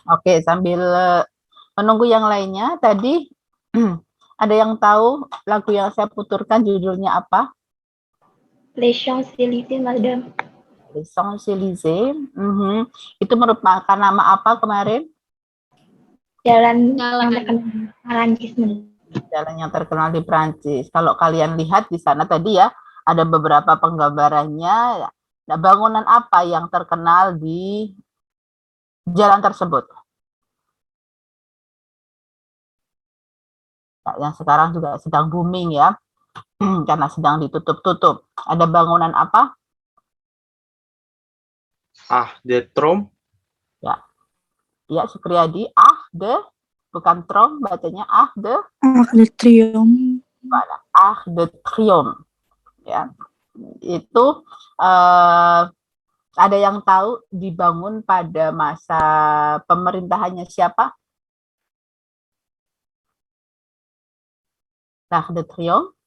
Oke, sambil menunggu yang lainnya, tadi ada yang tahu lagu yang saya putarkan judulnya apa? Les Champs-Élysées, Madame. Les Champs-Élysées. Itu merupakan nama apa kemarin? Jalan Jalan. yang terkenal Perancis, Madame. Jalan yang terkenal di Prancis. Kalau kalian lihat di sana tadi ya, ada beberapa penggambarannya. Nah, bangunan apa yang terkenal di jalan tersebut? Nah, yang sekarang juga sedang booming ya, karena sedang ditutup-tutup. Ada bangunan apa? De Trump. Ya, ya Supriyadi. Bukan Trom, bacanya de Triomphe. De Triomphe. Ya, itu ada yang tahu dibangun pada masa pemerintahannya siapa? De Triomphe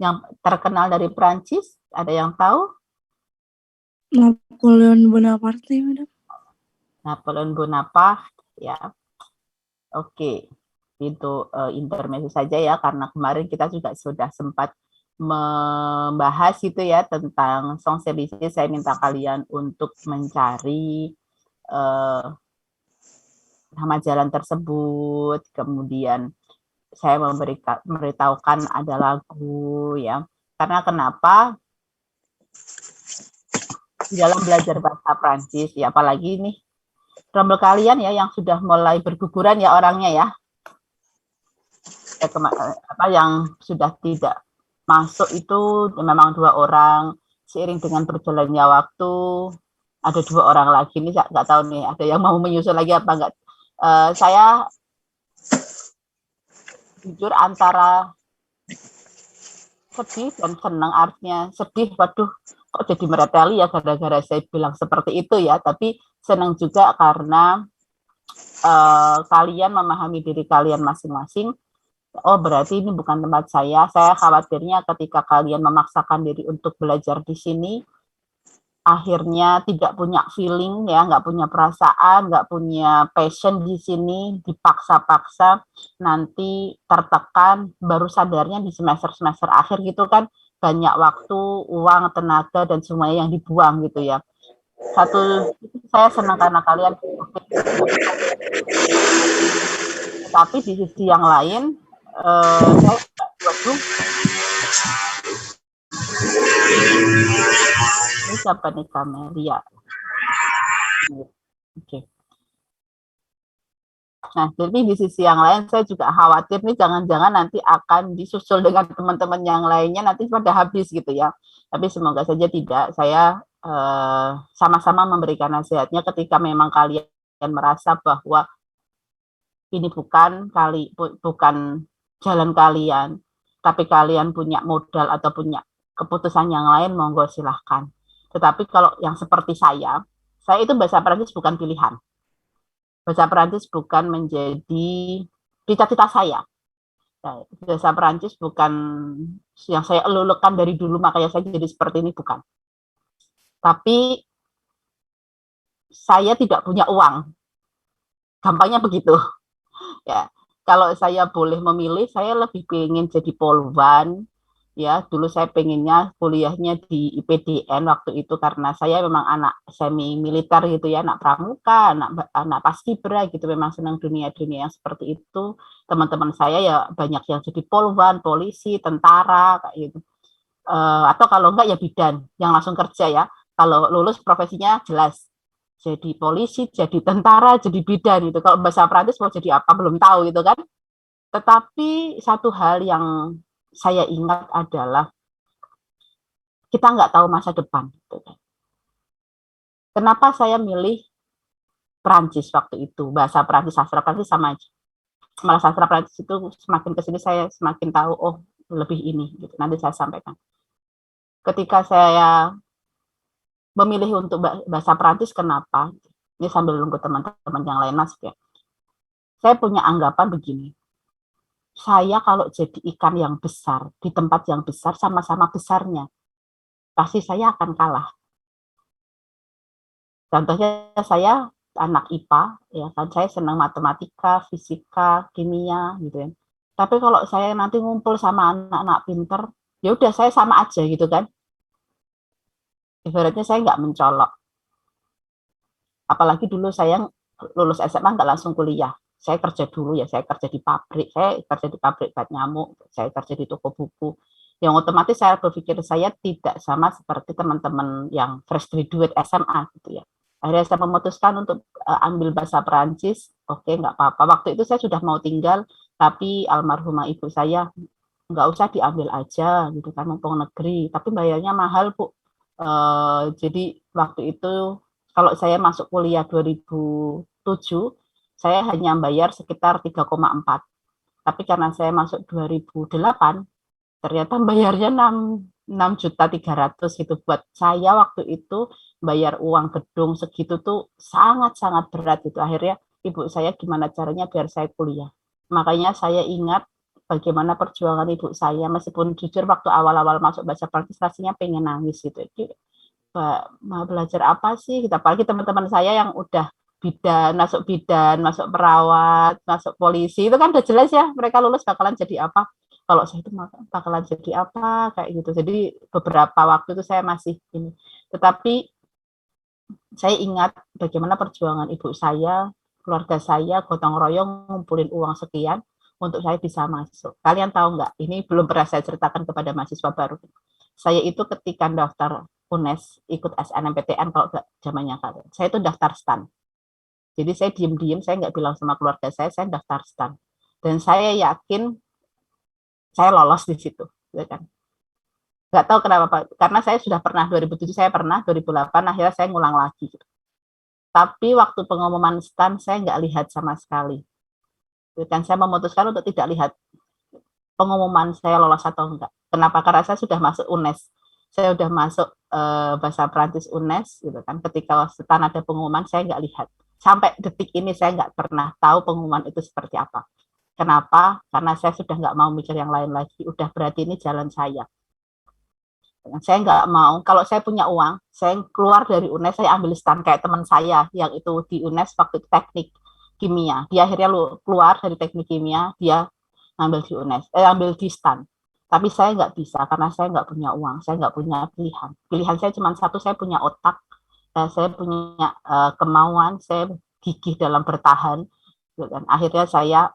yang terkenal dari Prancis, ada yang tahu? Napoleon Bonaparte, Madam. Napoleon Bonaparte, ya. Oke, itu intermezzo saja ya, karena kemarin kita juga sudah sempat membahas itu ya tentang Champs-Élysées. Saya minta kalian untuk mencari nama jalan tersebut, kemudian saya memberitahukan ada lagu ya. Karena kenapa? Di dalam belajar bahasa Prancis ya, apalagi nih rombel kalian ya yang sudah mulai berguguran ya orangnya ya. Yang sudah tidak masuk itu memang 2 orang. Seiring dengan berjalannya waktu ada 2 orang lagi nih, nggak tahu nih ada yang mau menyusul lagi apa enggak. Saya jujur antara sedih dan senang. Artinya sedih, waduh kok jadi mereteli ya gara-gara saya bilang seperti itu ya, tapi senang juga karena kalian memahami diri kalian masing-masing. Oh berarti ini bukan tempat saya khawatirnya ketika kalian memaksakan diri untuk belajar di sini, akhirnya tidak punya feeling ya, nggak punya perasaan, nggak punya passion di sini, dipaksa-paksa, nanti tertekan, baru sadarnya di semester-semester akhir gitu kan, banyak waktu, uang, tenaga, dan semuanya yang dibuang gitu ya. Saya senang karena kalian, tapi di sisi yang lain, saya waduh, ini siapa nih Kamelia? Oke. Nah, jadi di sisi yang lain saya juga khawatir nih jangan-jangan nanti akan disusul dengan teman-teman yang lainnya nanti pada habis gitu ya. Tapi semoga saja tidak. Saya sama-sama memberikan nasihatnya ketika memang kalian merasa bahwa ini bukan jalan kalian, tapi kalian punya modal atau punya keputusan yang lain, monggo silahkan. Tetapi kalau yang seperti saya itu bahasa Perancis bukan pilihan. Bahasa Perancis bukan menjadi cita-cita saya. Bahasa Perancis bukan yang saya elulukan dari dulu, makanya saya jadi seperti ini, bukan. Tapi saya tidak punya uang. Gampangnya begitu. Ya, kalau saya boleh memilih, saya lebih pengen jadi polwan. Ya, dulu saya pengennya kuliahnya di IPDN waktu itu karena saya memang anak semi militer gitu ya, anak pramuka, anak paskibra gitu, memang senang dunia-dunia yang seperti itu. Teman-teman saya ya banyak yang jadi polwan, polisi, tentara kayak gitu. Atau kalau enggak ya bidan yang langsung kerja ya. Kalau lulus profesinya jelas. Jadi polisi, jadi tentara, jadi bidan gitu. Kalau bahasa Prancis mau jadi apa belum tahu gitu kan. Tetapi satu hal yang saya ingat adalah kita nggak tahu masa depan. Kenapa saya milih Prancis waktu itu? Bahasa Prancis, sastra Prancis sama aja. Malah sastra Prancis itu semakin kesini saya semakin tahu, oh lebih ini. Gitu. Nanti saya sampaikan. Ketika saya memilih untuk bahasa Prancis, kenapa? Ini sambil nunggu teman-teman yang lain masuk ya. Saya punya anggapan begini. Saya kalau jadi ikan yang besar, di tempat yang besar, sama-sama besarnya, pasti saya akan kalah. Contohnya saya anak IPA, ya kan, saya senang matematika, fisika, kimia, gitu ya. Tapi kalau saya nanti ngumpul sama anak-anak pinter, ya udah saya sama aja gitu kan. Ibaratnya saya nggak mencolok. Apalagi dulu saya lulus SMA nggak langsung kuliah. Saya kerja dulu ya, saya kerja di pabrik, bat nyamuk, saya kerja di toko buku. Yang otomatis saya berpikir saya tidak sama seperti teman-teman yang fresh graduate SMA gitu ya. Akhirnya saya memutuskan untuk ambil bahasa Perancis. Oke, nggak apa-apa. Waktu itu saya sudah mau tinggal, tapi almarhumah ibu saya nggak usah diambil aja gitu kan, mumpung negeri. Tapi bayarnya mahal, Bu. Jadi waktu itu kalau saya masuk kuliah 2007, saya hanya bayar sekitar 3,4. Tapi karena saya masuk 2008, ternyata bayarnya 6.300.000 gitu. Buat saya waktu itu bayar uang gedung segitu tuh sangat-sangat berat gitu. Akhirnya ibu saya gimana caranya biar saya kuliah. Makanya saya ingat bagaimana perjuangan ibu saya, meskipun jujur waktu awal-awal masuk bahasa praktis rasanya pengen nangis gitu. Mau belajar apa sih? Kita apalagi teman-teman saya yang udah bidan, masuk perawat, masuk polisi, itu kan udah jelas ya mereka lulus bakalan jadi apa. Kalau saya itu bakalan jadi apa kayak gitu. Jadi beberapa waktu itu saya masih ini. Tetapi saya ingat bagaimana perjuangan ibu saya, keluarga saya, gotong royong ngumpulin uang sekian untuk saya bisa masuk. Kalian tahu nggak? Ini belum pernah saya ceritakan kepada mahasiswa baru. Saya itu ketika daftar UNES ikut SNMPTN kalau nggak zamannya kalian. Saya itu daftar STAN. Jadi saya diem-diem, saya nggak bilang sama keluarga saya daftar STAN. Dan saya yakin saya lolos di situ, ya kan. Nggak tahu kenapa, Pak. Karena saya sudah pernah 2007 saya pernah, 2008 akhirnya saya ngulang lagi. Gitu. Tapi waktu pengumuman STAN saya nggak lihat sama sekali. Dan saya memutuskan untuk tidak lihat pengumuman saya lolos atau enggak. Kenapa? Karena saya sudah masuk UNES. Saya sudah masuk bahasa Perancis UNES, gitu kan. Ketika STAN ada pengumuman, saya nggak lihat. Sampai detik ini saya nggak pernah tahu pengumuman itu seperti apa. Kenapa? Karena saya sudah nggak mau mikir yang lain lagi. Udah berarti ini jalan saya. Saya nggak mau, kalau saya punya uang, saya keluar dari UNES, saya ambil STAN kayak teman saya yang itu di UNES waktu itu teknik kimia. Dia akhirnya keluar dari teknik kimia, dia ambil di UNES, ambil di STAN. Tapi saya nggak bisa karena saya nggak punya uang, saya nggak punya pilihan. Pilihan saya cuma satu, saya punya otak, saya punya kemauan, saya gigih dalam bertahan. Gitu kan. Akhirnya saya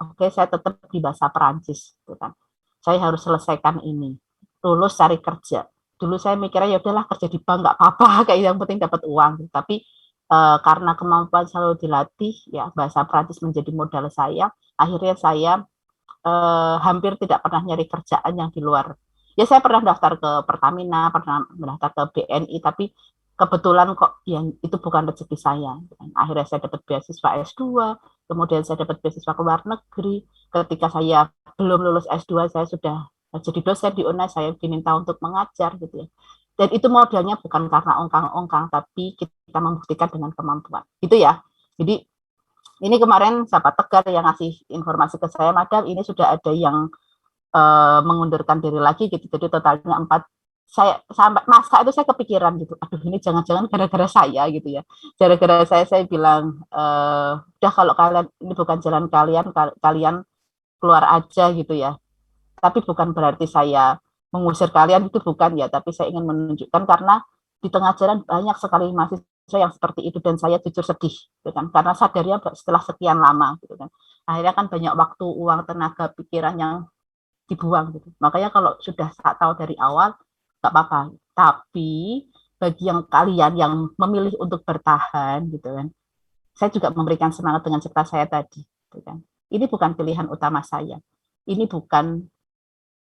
tetap di bahasa Perancis. Gitu kan. Saya harus selesaikan ini, lulus cari kerja. Dulu saya mikirnya ya udahlah kerja di bank nggak apa-apa, kayak yang penting dapat uang. Tapi karena kemampuan selalu dilatih, ya bahasa Perancis menjadi modal saya. Akhirnya saya hampir tidak pernah nyari kerjaan yang di luar. Ya saya pernah daftar ke Pertamina, pernah mendaftar ke BNI, tapi kebetulan kok yang itu bukan rezeki saya. Akhirnya saya dapat beasiswa S2, kemudian saya dapat beasiswa ke luar negeri. Ketika saya belum lulus S2, saya sudah jadi dosen di UNES, saya diminta untuk mengajar gitu ya. Dan itu modalnya bukan karena ongkang-ongkang, tapi kita membuktikan dengan kemampuan. Gitu ya. Jadi ini kemarin sahabat Tegar yang ngasih informasi ke saya, Madam, ini sudah ada yang mengundurkan diri lagi gitu. Jadi totalnya 4. Saya sampai masa itu saya kepikiran gitu. Aduh, ini jangan-jangan gara-gara saya gitu ya. Gara-gara saya bilang udah kalau kalian ini bukan jalan kalian, kalian keluar aja gitu ya. Tapi bukan berarti saya mengusir kalian, itu bukan ya, tapi saya ingin menunjukkan karena di tengah jalan banyak sekali mahasiswa yang seperti itu dan saya jujur sedih gitu kan, karena sadarnya setelah sekian lama gitu kan. Akhirnya kan banyak waktu, uang, tenaga, pikiran yang dibuang gitu. Makanya kalau sudah tahu dari awal nggak apa-apa. Tapi bagi yang kalian yang memilih untuk bertahan gitu kan, saya juga memberikan semangat dengan cerita saya tadi gitu kan. Ini bukan pilihan utama saya. Ini bukan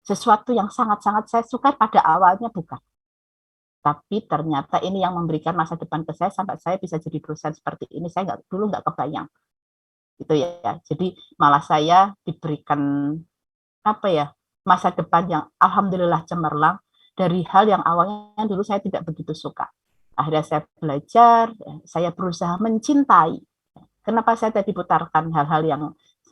sesuatu yang sangat-sangat saya suka pada awalnya, bukan. Tapi ternyata ini yang memberikan masa depan ke saya sampai saya bisa jadi dosen seperti ini. Saya dulu nggak kebayang. Gitu ya. Jadi malah saya diberikan apa ya, masa depan yang alhamdulillah cemerlang dari hal yang awalnya dulu saya tidak begitu suka. Akhirnya saya belajar, saya berusaha mencintai. Kenapa saya tadi putarkan hal-hal yang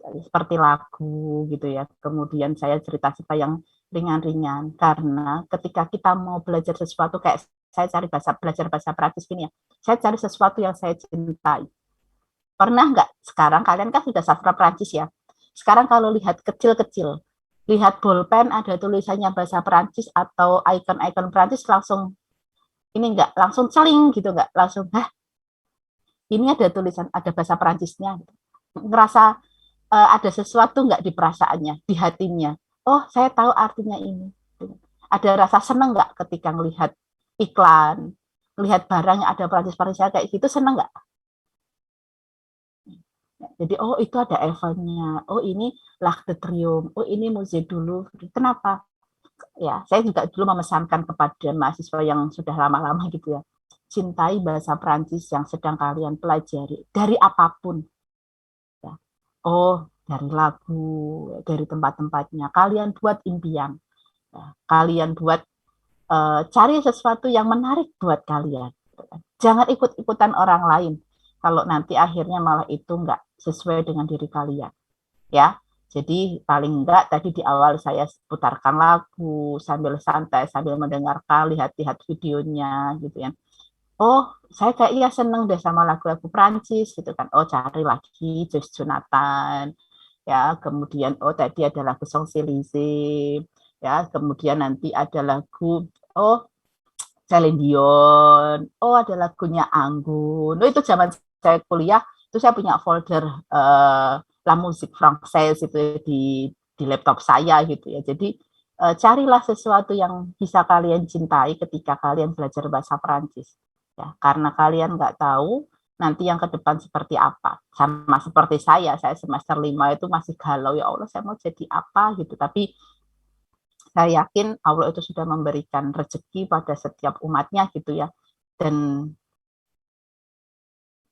seperti lagu gitu ya. Kemudian saya cerita-cerita yang ringan-ringan, karena ketika kita mau belajar sesuatu, kayak saya cari belajar bahasa Prancis gini ya, saya cari sesuatu yang saya cintai. Pernah nggak sekarang, kalian kan sudah sastra Prancis ya, sekarang kalau lihat kecil-kecil, lihat bolpen ada tulisannya bahasa Prancis atau icon-icon Prancis, langsung ini nggak, langsung celing gitu, nggak langsung, ini ada tulisan, ada bahasa Prancisnya, ngerasa ada sesuatu nggak di perasaannya, di hatinya, oh saya tahu artinya ini. Ada rasa seneng nggak ketika melihat iklan, melihat barang yang ada Prancis-Prancisnya kayak gitu, seneng nggak? Jadi oh itu ada eventnya, oh ini L'Arc de Triomphe, oh ini Musée du Louvre. Kenapa? Ya, saya juga dulu memesankan kepada mahasiswa yang sudah lama-lama gitu ya, cintai bahasa Prancis yang sedang kalian pelajari dari apapun. Ya. Oh, dari lagu, dari tempat-tempatnya. Kalian buat impian. Ya. Kalian buat cari sesuatu yang menarik buat kalian. Jangan ikut-ikutan orang lain. Kalau nanti akhirnya malah itu nggak sesuai dengan diri kalian. Ya, jadi paling enggak tadi di awal saya putarkan lagu sambil santai, sambil mendengarkan, lihat-lihat videonya gitu ya. Oh, saya kayak iya seneng deh sama lagu-lagu Prancis gitu kan. Oh, cari lagi Joyce Jonathan. Ya, kemudian oh tadi ada lagu Champs-Élysées. Ya, kemudian nanti ada lagu oh Celine Dion. Oh, ada lagunya Anggun. Oh, itu zaman saya kuliah, itu saya punya folder La Musique Française itu di laptop saya gitu ya. Jadi carilah sesuatu yang bisa kalian cintai ketika kalian belajar bahasa Prancis. Ya, karena kalian nggak tahu nanti yang ke depan seperti apa. Sama seperti saya semester 5 itu masih galau, ya Allah saya mau jadi apa gitu. Tapi saya yakin Allah itu sudah memberikan rezeki pada setiap umatnya gitu ya. Dan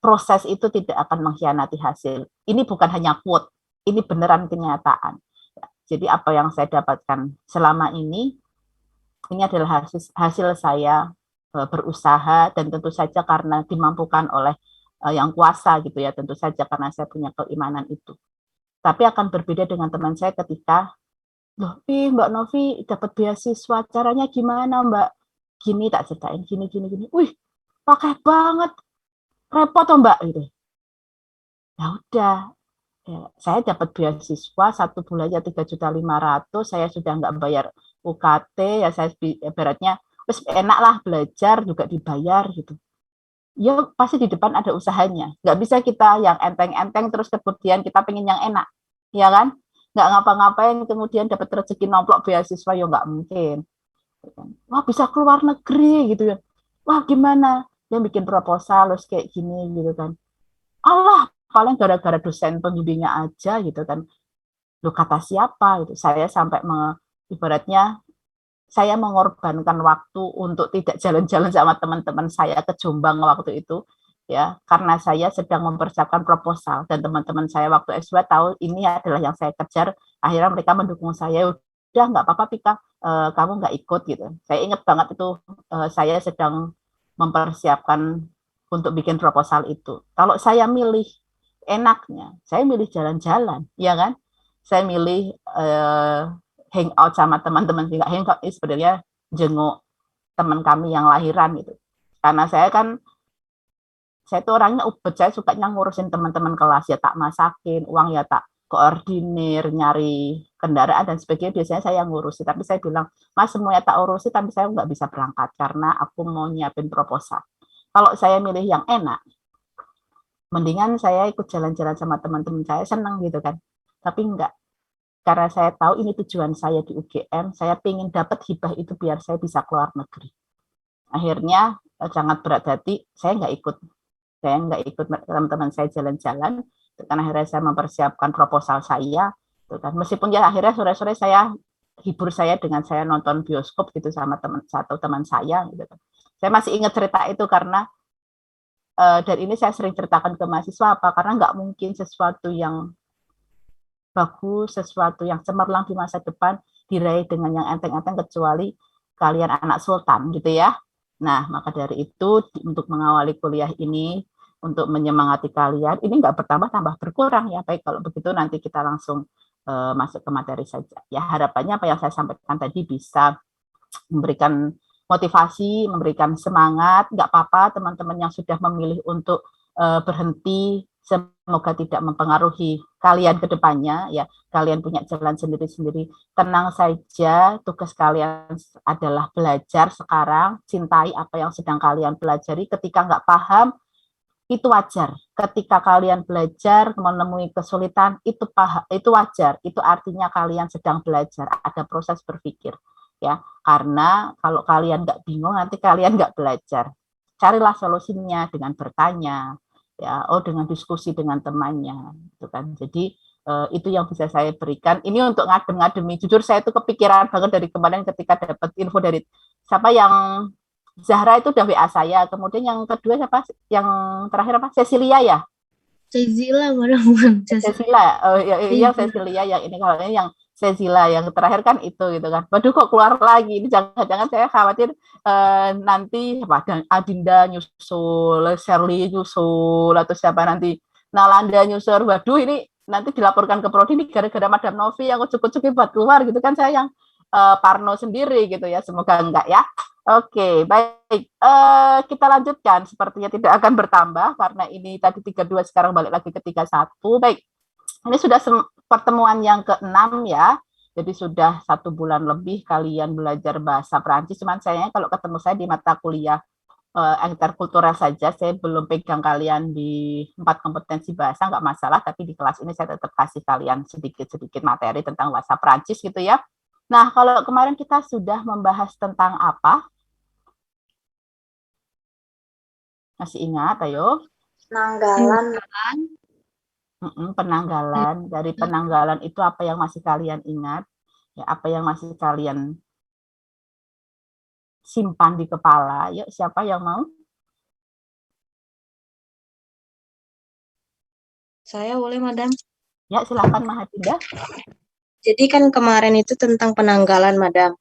proses itu tidak akan mengkhianati hasil. Ini bukan hanya quote, ini beneran kenyataan. Jadi apa yang saya dapatkan selama ini adalah hasil saya berusaha, dan tentu saja karena dimampukan oleh yang kuasa gitu ya, tentu saja karena saya punya keimanan itu. Tapi akan berbeda dengan teman saya ketika, loh, Mbak Novi dapat beasiswa, caranya gimana Mbak? Gini tak ceritain, gini. Wih, pakai banget, repot toh Mbak gitu. Ya udah, ya, saya dapat beasiswa 1 bulannya 3.500.000, saya sudah nggak bayar UKT, ya saya ibaratnya terus enak lah belajar juga dibayar gitu. Ya pasti di depan ada usahanya. Nggak bisa kita yang enteng-enteng terus kemudian kita pengen yang enak, ya kan? Nggak ngapa-ngapain kemudian dapat rezeki nomplok beasiswa, ya nggak mungkin. Wah bisa keluar negeri gitu ya. Wah gimana? Dia bikin proposal terus kayak gini gitu kan. Allah, paling gara-gara dosen pembimbingnya aja gitu kan. Lu kata siapa gitu. Saya sampai ibaratnya saya mengorbankan waktu untuk tidak jalan-jalan sama teman-teman saya ke Jombang waktu itu ya, karena saya sedang mempersiapkan proposal, dan teman-teman saya waktu S2 tahu ini adalah yang saya kejar. Akhirnya mereka mendukung saya, udah nggak apa-apa Pika, kamu nggak ikut gitu. Saya ingat banget itu, saya sedang mempersiapkan untuk bikin proposal itu. Kalau saya milih enaknya, saya milih jalan-jalan, ya kan? Saya milih hangout sama teman-teman, tidak hangout ini sebenarnya jenguk teman kami yang lahiran gitu. Karena saya tuh orangnya ubet, saya sukanya ngurusin teman-teman kelas, ya tak masakin, uang ya tak koordinir, nyari kendaraan dan sebagainya, biasanya saya ngurusi. Tapi saya bilang, Mas semuanya tak urusi, tapi saya nggak bisa berangkat karena aku mau nyiapin proposal. Kalau saya milih yang enak, mendingan saya ikut jalan-jalan sama teman-teman saya, seneng gitu kan. Tapi enggak, karena saya tahu ini tujuan saya di UGM, saya ingin dapat hibah itu biar saya bisa keluar negeri. Akhirnya sangat berat hati, saya nggak ikut teman-teman saya jalan-jalan, karena akhirnya saya mempersiapkan proposal saya, kan. Meskipun ya akhirnya sore-sore saya hibur saya dengan saya nonton bioskop gitu sama teman saya, gitu. Saya masih ingat cerita itu karena dan ini saya sering ceritakan ke mahasiswa apa, karena nggak mungkin sesuatu yang bagus, sesuatu yang cemerlang di masa depan diraih dengan yang enteng-enteng kecuali kalian anak sultan gitu ya. Nah, maka dari itu untuk mengawali kuliah ini untuk menyemangati kalian. Ini nggak bertambah, tambah berkurang ya. Baik, kalau begitu nanti kita langsung masuk ke materi saja. Ya, harapannya apa yang saya sampaikan tadi bisa memberikan motivasi, memberikan semangat. Nggak apa-apa teman-teman yang sudah memilih untuk berhenti, semoga tidak mempengaruhi kalian ke depannya. Ya, kalian punya jalan sendiri-sendiri. Tenang saja, tugas kalian adalah belajar sekarang, cintai apa yang sedang kalian pelajari. Ketika nggak paham, itu wajar. Ketika kalian belajar menemui kesulitan, itu wajar. Itu artinya kalian sedang belajar, ada proses berpikir. Ya, karena kalau kalian nggak bingung, nanti kalian nggak belajar. Carilah solusinya dengan bertanya, ya, dengan diskusi dengan temannya, gitu kan. Jadi itu yang bisa saya berikan. Ini untuk ngadem-ngademi. Jujur saya itu kepikiran banget dari kemarin ketika dapat info dari siapa yang Zahra itu udah WA saya. Kemudian yang kedua siapa? Yang terakhir apa? Cecilia ya? Cecilia, bukan Cecilia. Oh, yang Cecilia yang ini, kalau ini yang Cecilia yang terakhir kan itu gitu kan. Waduh, kok keluar lagi? Ini jangan-jangan saya khawatir nanti apa? Adinda nyusul, Shirley nyusul, atau siapa nanti Nalanda nyusul. Waduh, ini nanti dilaporkan ke Prodi ini gara-gara Madam Novi yang ucuk-ucuk buat keluar gitu kan, saya yang Parno sendiri gitu ya. Semoga enggak ya. Oke, baik. Kita lanjutkan. Sepertinya tidak akan bertambah karena ini tadi 32, sekarang balik lagi ke 31. Baik, ini sudah pertemuan yang ke-6 ya. Jadi sudah 1 bulan lebih kalian belajar bahasa Perancis. Cuman sayangnya kalau ketemu saya di mata kuliah interkultural saja, saya belum pegang kalian di 4 kompetensi bahasa, nggak masalah. Tapi di kelas ini saya tetap kasih kalian sedikit-sedikit materi tentang bahasa Perancis gitu ya. Nah, kalau kemarin kita sudah membahas tentang apa? Masih ingat, ayo? Penanggalan. Penanggalan. Dari penanggalan itu apa yang masih kalian ingat? Ya, apa yang masih kalian simpan di kepala? Yuk, siapa yang mau? Saya boleh, Madam. Ya, silakan Mahadinda. Jadi kan kemarin itu tentang penanggalan, Madam.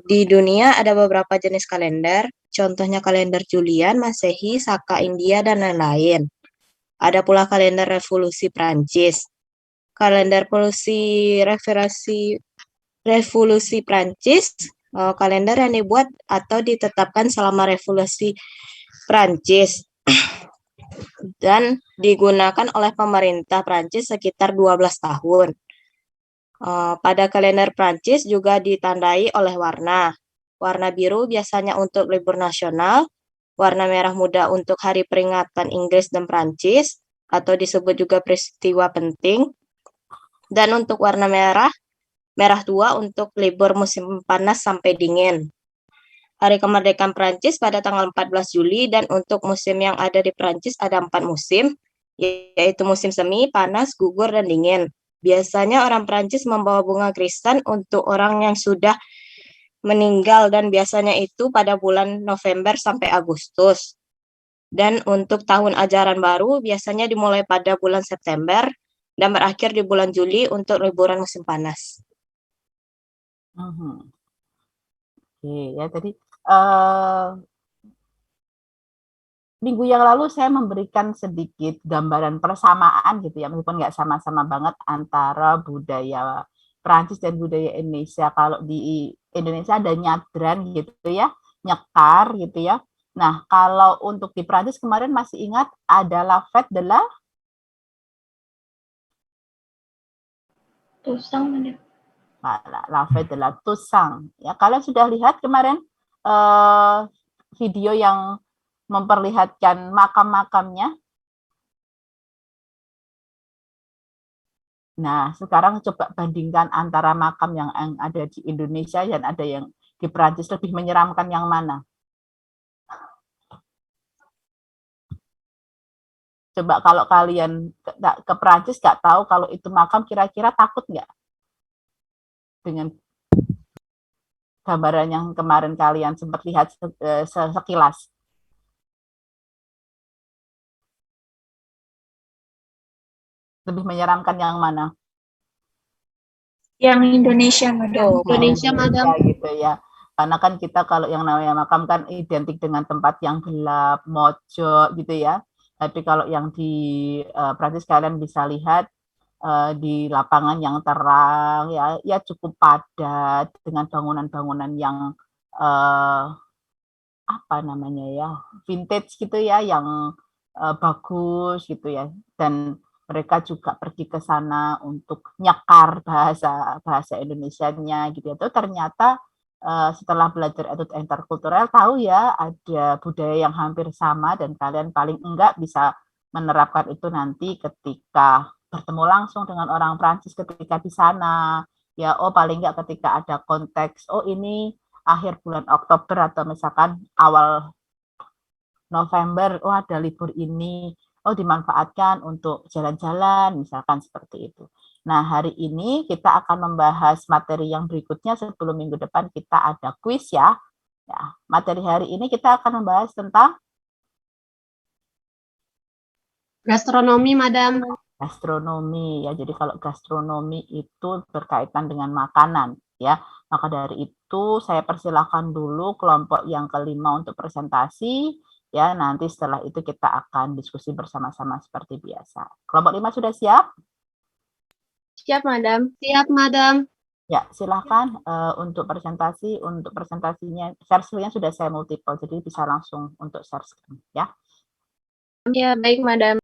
Di dunia ada beberapa jenis kalender, contohnya kalender Julian, Masehi, Saka India, dan lain-lain. Ada pula kalender revolusi Prancis. Kalender revolusi Prancis, kalender yang dibuat atau ditetapkan selama revolusi Prancis dan digunakan oleh pemerintah Prancis sekitar 12 tahun. Pada kalender Prancis juga ditandai oleh warna. Warna biru biasanya untuk libur nasional, warna merah muda untuk hari peringatan Inggris dan Prancis, atau disebut juga peristiwa penting, dan untuk warna merah tua untuk libur musim panas sampai dingin. Hari kemerdekaan Prancis pada tanggal 14 Juli, dan untuk musim yang ada di Prancis ada 4 musim, yaitu musim semi, panas, gugur, dan dingin. Biasanya orang Prancis membawa bunga krisan untuk orang yang sudah meninggal, dan biasanya itu pada bulan November sampai Agustus. Dan untuk tahun ajaran baru biasanya dimulai pada bulan September dan berakhir di bulan Juli untuk liburan musim panas. Oke, ya tadi minggu yang lalu saya memberikan sedikit gambaran persamaan gitu ya, meskipun nggak sama-sama banget antara budaya Prancis dan budaya Indonesia. Kalau di Indonesia ada nyadran gitu ya, nyekar gitu ya. Nah, kalau untuk di Prancis kemarin masih ingat ada La Fête de la Toussaint. La Fête de la Toussaint. Ya, kalian sudah lihat kemarin video yang memperlihatkan makam-makamnya. Nah, sekarang coba bandingkan antara makam yang ada di Indonesia dan ada yang di Prancis, lebih menyeramkan yang mana? Coba kalau kalian ke Prancis nggak tahu kalau itu makam, kira-kira takut nggak? Dengan gambaran yang kemarin kalian sempat lihat sekilas. Lebih menyeramkan yang mana? Yang Indonesia, Madam. Indonesia, Madam. Gitu ya. Karena kan kita kalau yang namanya makam kan identik dengan tempat yang gelap, mojok gitu ya. Tapi kalau yang di Prancis kalian bisa lihat di lapangan yang terang, ya cukup padat dengan bangunan-bangunan yang apa namanya ya, vintage gitu ya, yang bagus gitu ya. Dan mereka juga pergi ke sana untuk nyekar bahasa Indonesianya gitu ya. Itu ternyata setelah belajar etude interkulturel tahu ya ada budaya yang hampir sama dan kalian paling enggak bisa menerapkan itu nanti ketika bertemu langsung dengan orang Prancis ketika di sana. Ya, oh paling enggak ketika ada konteks, oh ini akhir bulan Oktober atau misalkan awal November, oh ada libur ini, oh dimanfaatkan untuk jalan-jalan, misalkan seperti itu. Nah, hari ini kita akan membahas materi yang berikutnya sebelum minggu depan kita ada kuis ya. Ya, materi hari ini kita akan membahas tentang gastronomi, Madam. Gastronomi ya. Jadi kalau gastronomi itu berkaitan dengan makanan ya. Maka dari itu saya persilahkan dulu kelompok yang kelima untuk presentasi ya. Nanti setelah itu kita akan diskusi bersama-sama seperti biasa. Kelompok 5 sudah siap? Siap, Madam. Siap, Madam. Ya, silakan untuk presentasi. Untuk presentasinya, share screen-nya sudah saya multiple, jadi bisa langsung untuk share screen ya. Ya, baik, Madam.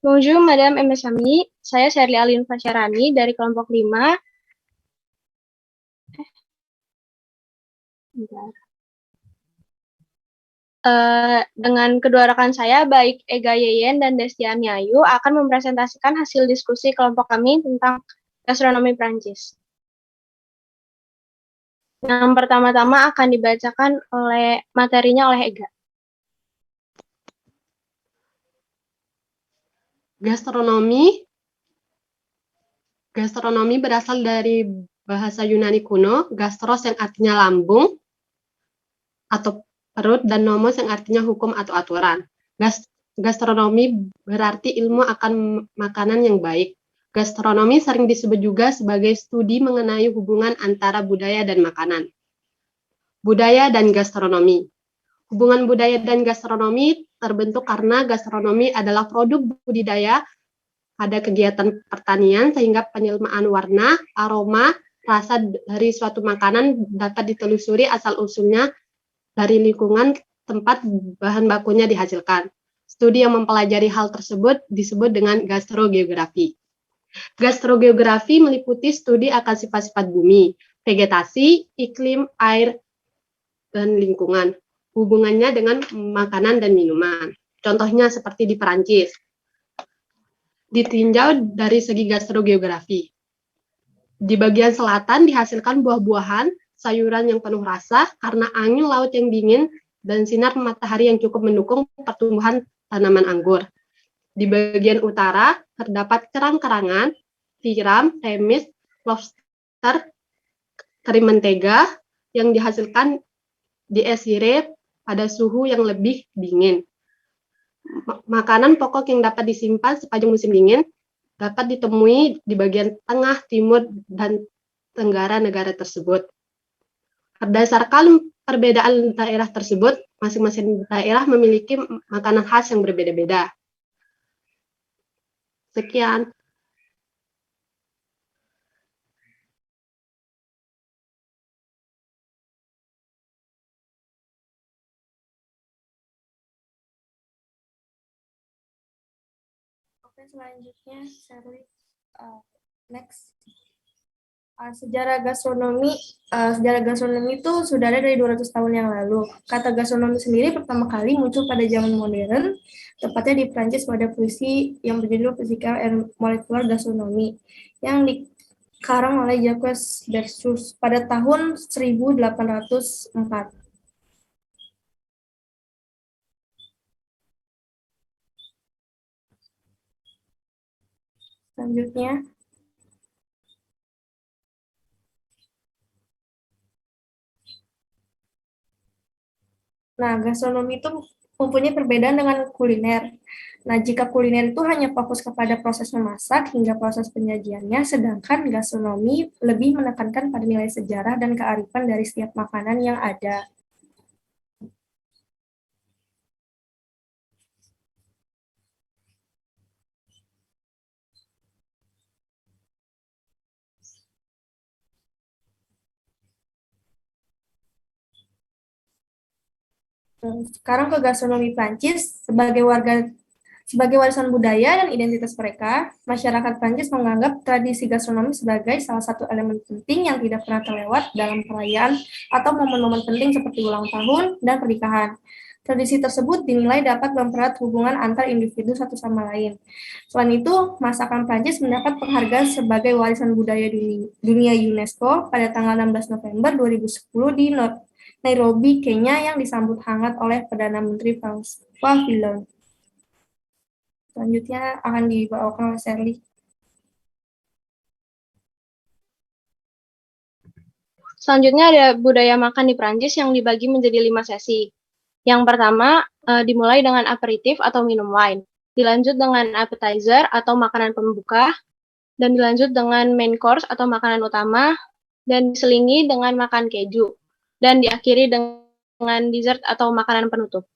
Bonjour, Madame et mes amis. Saya Sherly Alin Fasyarani dari kelompok 5. Dengan kedua rekan saya, baik Ega Yeyen dan Destiani Ayu, akan mempresentasikan hasil diskusi kelompok kami tentang gastronomi Prancis. Yang pertama-tama akan dibacakan oleh materinya oleh Ega. Gastronomi berasal dari bahasa Yunani kuno, gastros yang artinya lambung atau perut, dan nomos yang artinya hukum atau aturan. Gastronomi berarti ilmu akan makanan yang baik. Gastronomi sering disebut juga sebagai studi mengenai hubungan antara budaya dan makanan. Budaya dan gastronomi. Hubungan budaya dan gastronomi terbentuk karena gastronomi adalah produk budidaya pada kegiatan pertanian, sehingga penjelmaan warna, aroma, rasa dari suatu makanan dapat ditelusuri asal-usulnya dari lingkungan tempat bahan bakunya dihasilkan. Studi yang mempelajari hal tersebut disebut dengan gastrogeografi. Gastrogeografi meliputi studi akan sifat-sifat bumi, vegetasi, iklim, air, dan lingkungan. Hubungannya dengan makanan dan minuman. Contohnya seperti di Perancis. Ditinjau dari segi gastrogeografi. Di bagian selatan dihasilkan buah-buahan, sayuran yang penuh rasa karena angin laut yang dingin dan sinar matahari yang cukup mendukung pertumbuhan tanaman anggur. Di bagian utara terdapat kerang-kerangan, tiram, remis, lobster, kari mentega yang dihasilkan di Esire pada suhu yang lebih dingin. Makanan pokok yang dapat disimpan sepanjang musim dingin dapat ditemui di bagian tengah, timur, dan tenggara negara tersebut. Berdasarkan perbedaan daerah tersebut, masing-masing daerah memiliki makanan khas yang berbeda-beda. Sekian. Oke, selanjutnya Sherly, next. Sejarah gastronomi itu sudah ada dari 200 tahun yang lalu. Kata gastronomi sendiri pertama kali muncul pada zaman modern, tepatnya di Prancis pada puisi yang berjudul Physical and Molecular Gastronomy, yang dikarang oleh Jacques Bersus pada tahun 1804. Selanjutnya, nah, gastronomi itu mempunyai perbedaan dengan kuliner. Nah, jika kuliner itu hanya fokus kepada proses memasak hingga proses penyajiannya, sedangkan gastronomi lebih menekankan pada nilai sejarah dan kearifan dari setiap makanan yang ada. Sekarang ke gastronomi Prancis, sebagai warisan budaya dan identitas mereka, masyarakat Prancis menganggap tradisi gastronomi sebagai salah satu elemen penting yang tidak pernah terlewat dalam perayaan atau momen-momen penting seperti ulang tahun dan pernikahan. Tradisi tersebut dinilai dapat mempererat hubungan antar individu satu sama lain. Selain itu, masakan Prancis mendapat penghargaan sebagai warisan budaya dunia UNESCO pada tanggal 16 November 2010 di Nairobi, Kenya, yang disambut hangat oleh Perdana Menteri François Fillon. Selanjutnya akan dibawakan oleh Shirley. Selanjutnya ada budaya makan di Prancis yang dibagi menjadi 5 sesi. Yang pertama, dimulai dengan aperitif atau minum wine, dilanjut dengan appetizer atau makanan pembuka, dan dilanjut dengan main course atau makanan utama, dan diselingi dengan makan keju, dan diakhiri dengan dessert atau makanan penutup.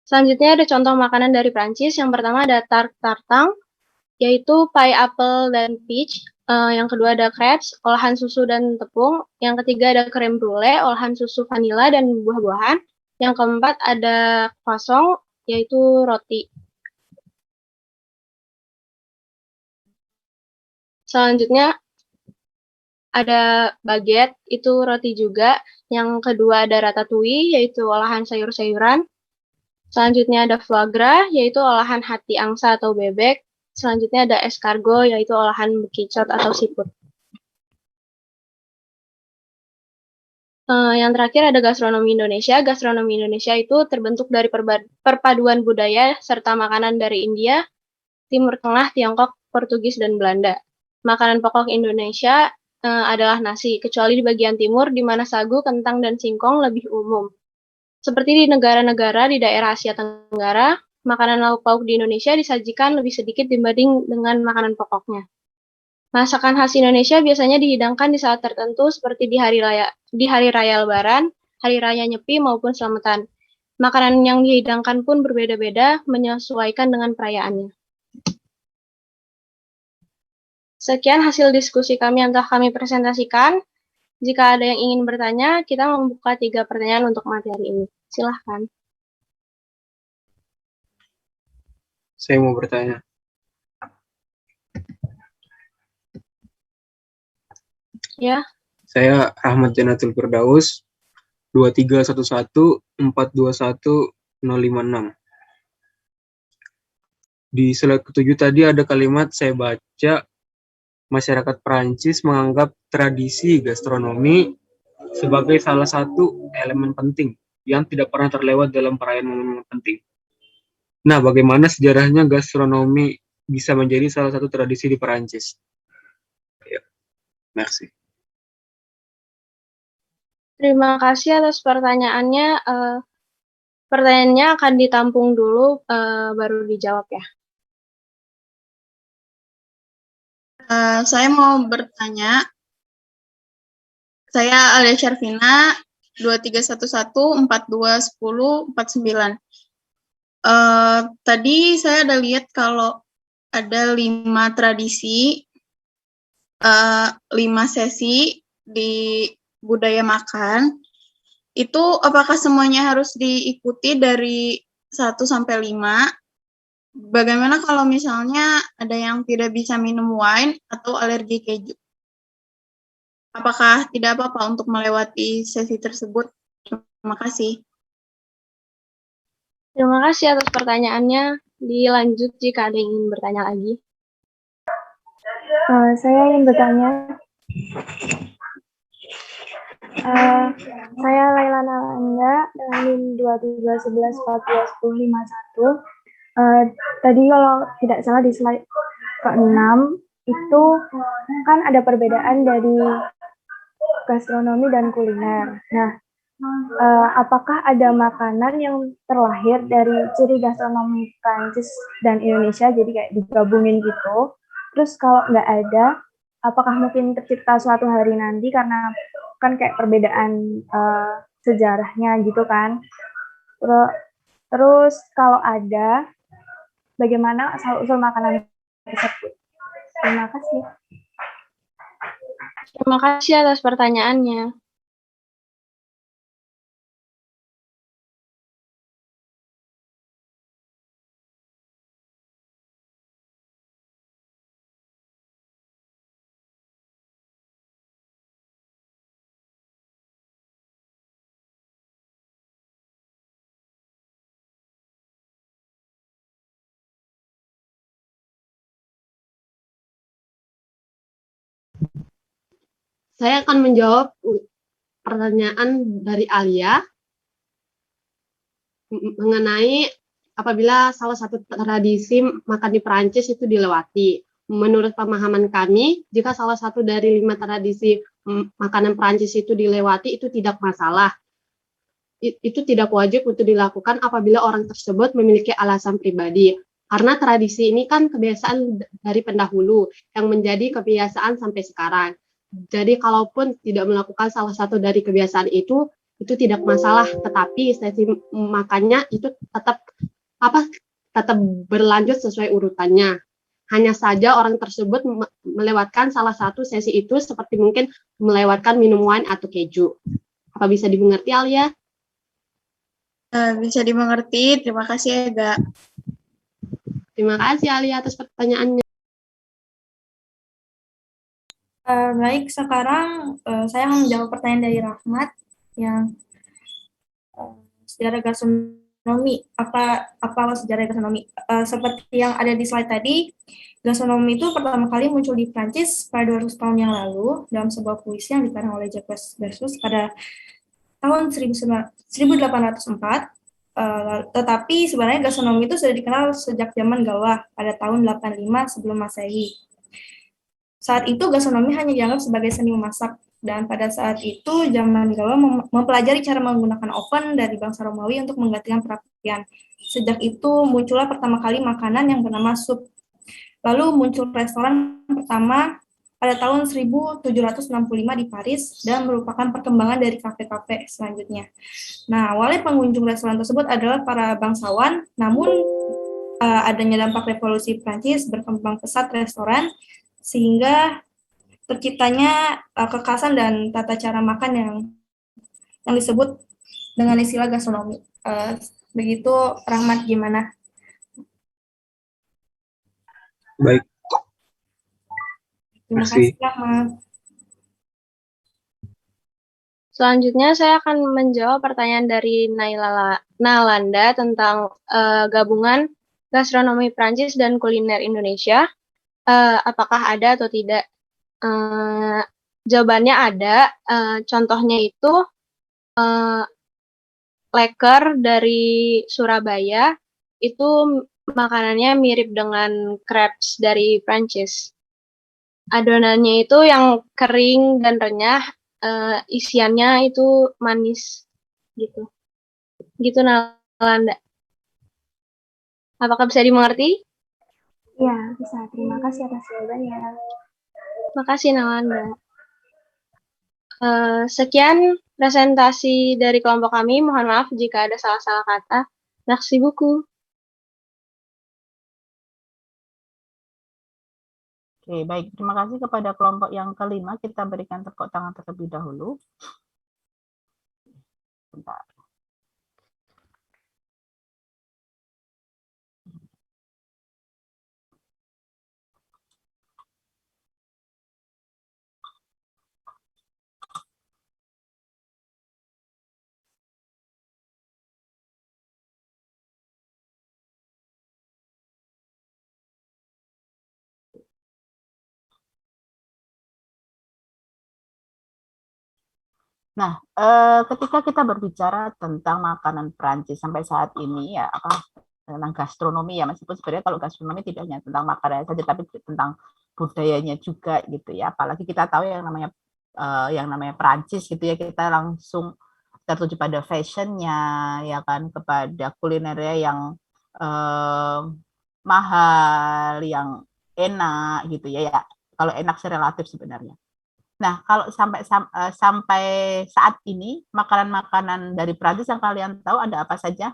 Selanjutnya ada contoh makanan dari Prancis. Yang pertama ada tart tartang, yaitu pie apple dan peach. Yang kedua ada crepes, olahan susu dan tepung. Yang ketiga ada creme brulee, olahan susu vanila dan buah-buahan. Yang keempat ada croissant, yaitu roti. Selanjutnya ada baguette, itu roti juga. Yang kedua ada ratatouille, yaitu olahan sayur-sayuran. Selanjutnya ada foie gras, yaitu olahan hati angsa atau bebek. Selanjutnya ada escargot, yaitu olahan bekicot atau siput. Yang terakhir ada gastronomi Indonesia. Gastronomi Indonesia itu terbentuk dari perpaduan budaya serta makanan dari India, Timur Tengah, Tiongkok, Portugis, dan Belanda. Makanan pokok Indonesia adalah nasi, kecuali di bagian timur di mana sagu, kentang, dan singkong lebih umum. Seperti di negara-negara di daerah Asia Tenggara, makanan lauk pauk di Indonesia disajikan lebih sedikit dibanding dengan makanan pokoknya. Masakan khas Indonesia biasanya dihidangkan di saat tertentu seperti di hari raya Lebaran, hari raya Nyepi, maupun Selamatan. Makanan yang dihidangkan pun berbeda-beda menyesuaikan dengan perayaannya. Sekian hasil diskusi kami yang telah kami presentasikan. Jika ada yang ingin bertanya, kita membuka 3 pertanyaan untuk materi ini. Silahkan. Saya mau bertanya. Ya. Saya Rahmat Janatul Firdaus, 2311421056. Di slide ke-7 tadi ada kalimat saya baca, masyarakat Prancis menganggap tradisi gastronomi sebagai salah satu elemen penting yang tidak pernah terlewat dalam perayaan momen penting. Nah, bagaimana sejarahnya gastronomi bisa menjadi salah satu tradisi di Prancis? Ya, merci. Terima kasih atas pertanyaannya. Pertanyaannya akan ditampung dulu, baru dijawab ya. Saya mau bertanya. Saya Alia Syarvina 2311, 42, 10, 49. Tadi saya ada lihat kalau ada 5 tradisi, 5 sesi di budaya makan. Itu apakah semuanya harus diikuti dari 1 sampai 5? Bagaimana kalau misalnya ada yang tidak bisa minum wine atau alergi keju? Apakah tidak apa-apa untuk melewati sesi tersebut? Terima kasih. Terima kasih atas pertanyaannya. Dilanjut jika ada yang ingin bertanya lagi. Saya ingin bertanya. Saya Laila Nalanda dengan NIM 2311421051. Tadi kalau tidak salah di slide ke-6 itu kan ada perbedaan dari gastronomi dan kuliner. Nah, apakah ada makanan yang terlahir dari ciri gastronomi Prancis dan Indonesia, jadi kayak digabungin gitu? Terus kalau nggak ada, apakah mungkin tercipta suatu hari nanti karena kan kayak perbedaan sejarahnya gitu kan? Terus kalau ada, bagaimana asal-usul makanan tersebut? Terima kasih. Terima kasih atas pertanyaannya. Saya akan menjawab pertanyaan dari Alia mengenai apabila salah satu tradisi makan di Perancis itu dilewati. Menurut pemahaman kami, jika salah satu dari 5 tradisi makanan Perancis itu dilewati, itu tidak masalah. Itu tidak wajib untuk dilakukan apabila orang tersebut memiliki alasan pribadi. Karena tradisi ini kan kebiasaan dari pendahulu yang menjadi kebiasaan sampai sekarang. Jadi kalaupun tidak melakukan salah satu dari kebiasaan itu tidak masalah, tetapi sesi makannya itu tetap berlanjut sesuai urutannya. Hanya saja orang tersebut melewatkan salah satu sesi itu seperti mungkin melewatkan minum wine atau keju. Apa bisa dimengerti, Alia? Bisa dimengerti. Terima kasih, Ega. Terima kasih, Alia, atas pertanyaannya. Baik, sekarang saya akan menjawab pertanyaan dari Rahmat yang sejarah gastronomi. Apa sejarah gastronomi? Seperti yang ada di slide tadi, gastronomi itu pertama kali muncul di Prancis pada 200 tahun yang lalu dalam sebuah puisi yang dikarang oleh Jacques Versus pada tahun 1804. Tetapi sebenarnya gastronomi itu sudah dikenal sejak zaman Gaulah pada tahun 85 sebelum Masehi. Saat itu gastronomi hanya dianggap sebagai seni memasak, dan pada saat itu zaman Gaulah mempelajari cara menggunakan oven dari bangsa Romawi untuk menggantikan perapian. Sejak itu muncullah pertama kali makanan yang bernama sup. Lalu muncul restoran pertama pada tahun 1765 di Paris dan merupakan perkembangan dari kafe-kafe selanjutnya. Nah, awalnya pengunjung restoran tersebut adalah para bangsawan, namun adanya dampak revolusi Prancis berkembang pesat restoran sehingga terciptanya kekhasan dan tata cara makan yang disebut dengan istilah gastronomi. Begitu, Rahmat, gimana? Baik. Terima Kasih. kasih, Rahmat. Selanjutnya saya akan menjawab pertanyaan dari Nalanda tentang gabungan gastronomi Prancis dan kuliner Indonesia. Apakah ada atau tidak? Jawabannya ada. Contohnya itu leker dari Surabaya itu makanannya mirip dengan crepes dari Prancis. Adonannya itu yang kering dan renyah, isiannya itu manis gitu. Gitu, Nalanda. Apakah bisa dimengerti? Ya, bisa. Terima kasih atas jawabannya. Terima kasih, Nalanda. Sekian presentasi dari kelompok kami. Mohon maaf jika ada salah-salah kata. Merci beaucoup. Oke, baik. Terima kasih kepada kelompok yang kelima. Kita berikan tepuk tangan terlebih dahulu. Bentar. Nah, ketika kita berbicara tentang makanan Prancis sampai saat ini ya tentang gastronomi ya, meskipun sebenarnya kalau gastronomi tidak hanya tentang makanan saja tapi tentang budayanya juga gitu ya. Apalagi kita tahu yang namanya Prancis gitu ya, kita langsung tertuju pada fashionnya ya kan, kepada kulinernya yang mahal, yang enak gitu ya. Kalau enak sih relatif sebenarnya. Nah, kalau sampai saat ini, makanan-makanan dari Prancis yang kalian tahu ada apa saja?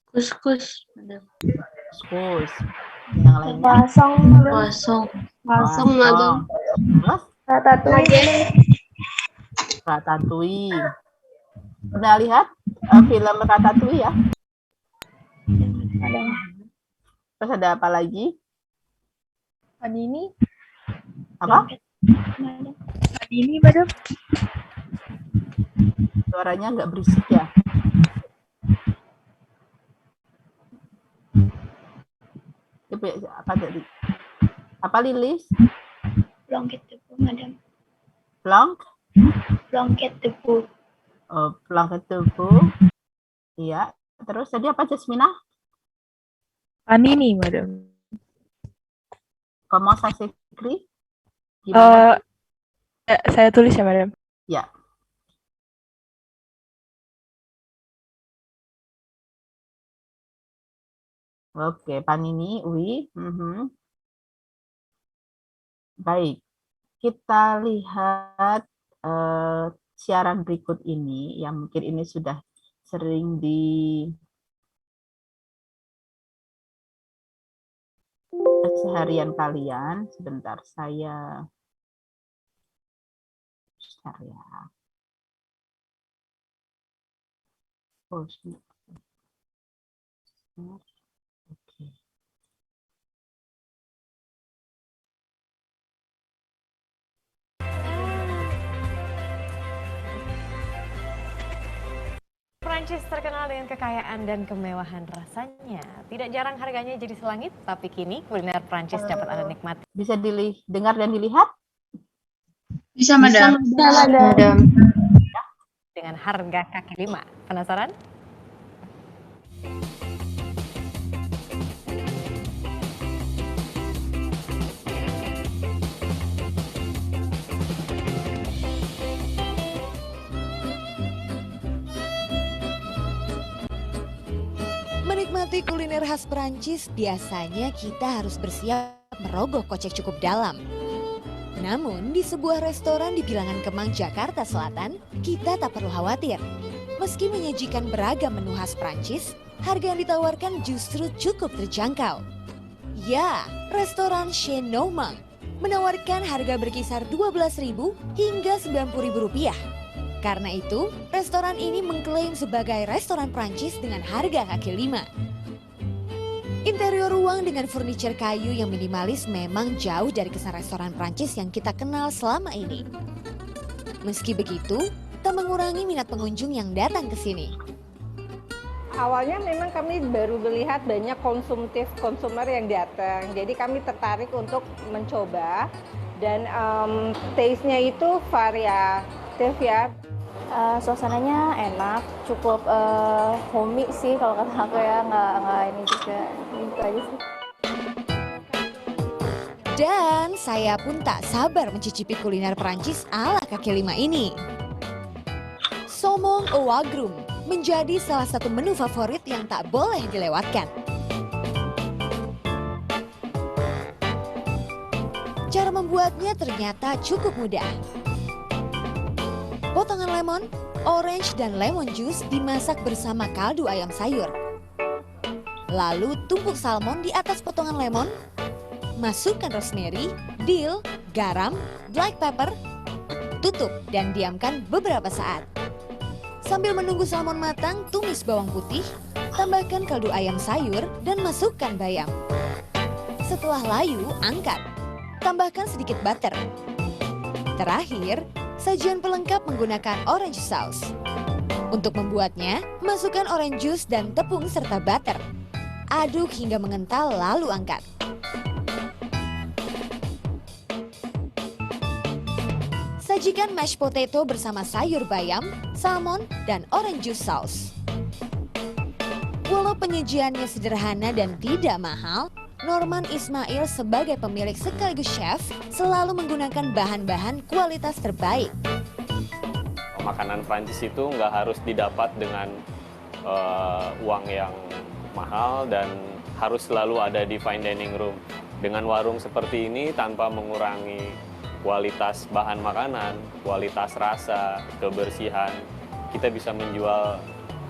Kuskus. Kuskus. Yang lainnya? Croissant, Kosong. Croissant. Terus? ratatouille. Ratatouille. Pernah lihat film Ratatouille ya? Terus ada apa lagi? Panini. Apa? Panini, Madam. Suaranya nggak berisik ya? Apa tadi? Apa Lilis? Blanquet de veau, Madam. Blanc? Blanquet de veau. Oh, blanquet de veau. Iya. Terus tadi apa Jasmina? Panini, Madam. Comment ça s'écrit? Gimana? Saya tulis ya, Madam. Ya. Oke, Panini, oui. Baik, kita lihat siaran berikut ini, yang mungkin ini sudah sering keseharian kalian. Sebentar, saya share ya. Oh, oke. Prancis terkenal dengan kekayaan dan kemewahan rasanya. Tidak jarang harganya jadi selangit, tapi kini kuliner Prancis dapat Anda nikmati. Bisa dengar dan dilihat? Bisa, Madam. Madam. Dengan harga kaki lima. Penasaran? Menikmati kuliner khas Prancis, biasanya kita harus bersiap merogoh kocek cukup dalam. Namun, di sebuah restoran di Bilangan Kemang, Jakarta Selatan, kita tak perlu khawatir. Meski menyajikan beragam menu khas Prancis, harga yang ditawarkan justru cukup terjangkau. Ya, restoran Chez Noumang menawarkan harga berkisar Rp12.000 hingga Rp90.000. Karena itu, restoran ini mengklaim sebagai restoran Prancis dengan harga kaki lima. Interior ruang dengan furniture kayu yang minimalis memang jauh dari kesan restoran Prancis yang kita kenal selama ini. Meski begitu, tak mengurangi minat pengunjung yang datang ke sini. Awalnya memang kami baru melihat banyak konsumer yang datang, jadi kami tertarik untuk mencoba dan taste-nya itu variatif ya. Suasananya enak, cukup homey sih kalau kata aku ya, nggak ini juga, gitu aja sih. Dan saya pun tak sabar mencicipi kuliner Prancis ala kaki lima ini. Saumon au agrum menjadi salah satu menu favorit yang tak boleh dilewatkan. Cara membuatnya ternyata cukup mudah. Potongan lemon, orange, dan lemon juice dimasak bersama kaldu ayam sayur. Lalu tumpuk salmon di atas potongan lemon, masukkan rosemary, dill, garam, black pepper, tutup dan diamkan beberapa saat. Sambil menunggu salmon matang, tumis bawang putih, tambahkan kaldu ayam sayur, dan masukkan bayam. Setelah layu, angkat. Tambahkan sedikit butter. Terakhir, sajian pelengkap menggunakan orange sauce. Untuk membuatnya, masukkan orange juice dan tepung serta butter. Aduk hingga mengental lalu angkat. Sajikan mashed potato bersama sayur bayam, salmon, dan orange juice sauce. Walau penyajiannya sederhana dan tidak mahal, Norman Ismail sebagai pemilik sekaligus chef selalu menggunakan bahan-bahan kualitas terbaik. Makanan Prancis itu nggak harus didapat dengan uang yang mahal dan harus selalu ada di fine dining room. Dengan warung seperti ini tanpa mengurangi kualitas bahan makanan, kualitas rasa, kebersihan, kita bisa menjual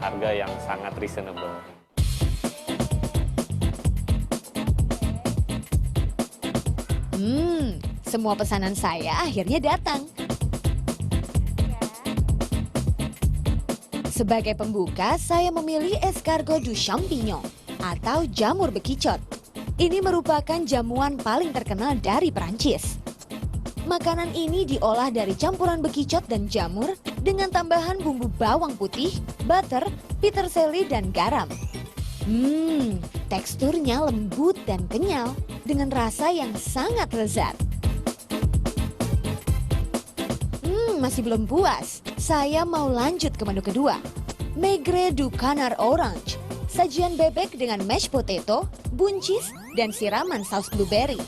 harga yang sangat reasonable. Semua pesanan saya akhirnya datang. Sebagai pembuka, saya memilih escargot du champignon atau jamur bekicot. Ini merupakan jamuan paling terkenal dari Prancis. Makanan ini diolah dari campuran bekicot dan jamur dengan tambahan bumbu bawang putih, butter, peterseli, dan garam. Teksturnya lembut dan kenyal dengan rasa yang sangat lezat. Masih belum puas, saya mau lanjut ke menu kedua. Maigre du canard orange, sajian bebek dengan mashed potato, buncis, dan siraman saus blueberry.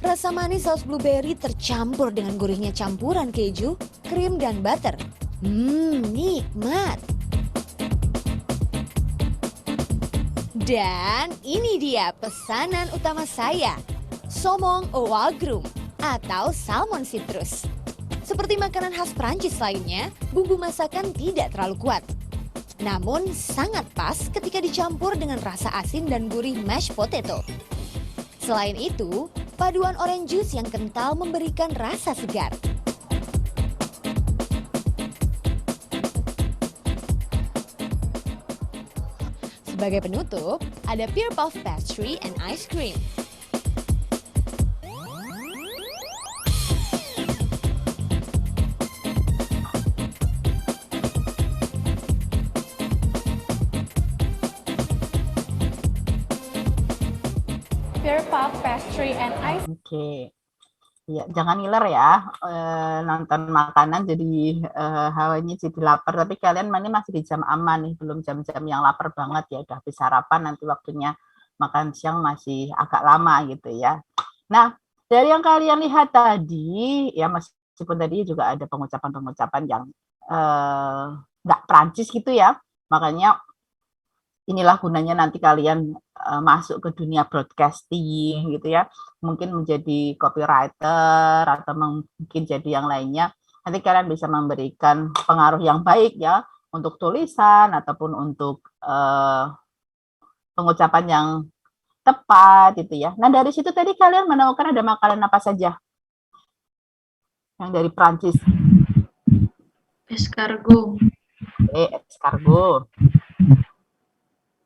Rasa manis saus blueberry tercampur dengan gurihnya campuran keju, krim, dan butter. Nikmat. Dan ini dia pesanan utama saya, saumon au agrumes atau salmon citrus. Seperti makanan khas Prancis lainnya, bumbu masakan tidak terlalu kuat. Namun sangat pas ketika dicampur dengan rasa asin dan gurih mashed potato. Selain itu, paduan orange juice yang kental memberikan rasa segar. Sebagai penutup, ada pear puff pastry and ice cream. Pear puff pastry and ice. Oke. Ya, jangan ngiler ya, nonton makanan jadi hawanya jadi lapar. Tapi kalian ini masih di jam aman nih, belum jam-jam yang lapar banget ya. Udah habis sarapan, nanti waktunya makan siang masih agak lama gitu ya. Nah, dari yang kalian lihat tadi, ya meskipun tadi juga ada pengucapan-pengucapan yang nggak Prancis gitu ya. Makanya inilah gunanya nanti kalian masuk ke dunia broadcasting gitu ya, mungkin menjadi copywriter atau mungkin jadi yang lainnya. Nanti kalian bisa memberikan pengaruh yang baik ya untuk tulisan ataupun untuk pengucapan yang tepat gitu ya. Nah dari situ tadi kalian menemukan ada makanan apa saja yang dari Prancis? Escargot. Escargot.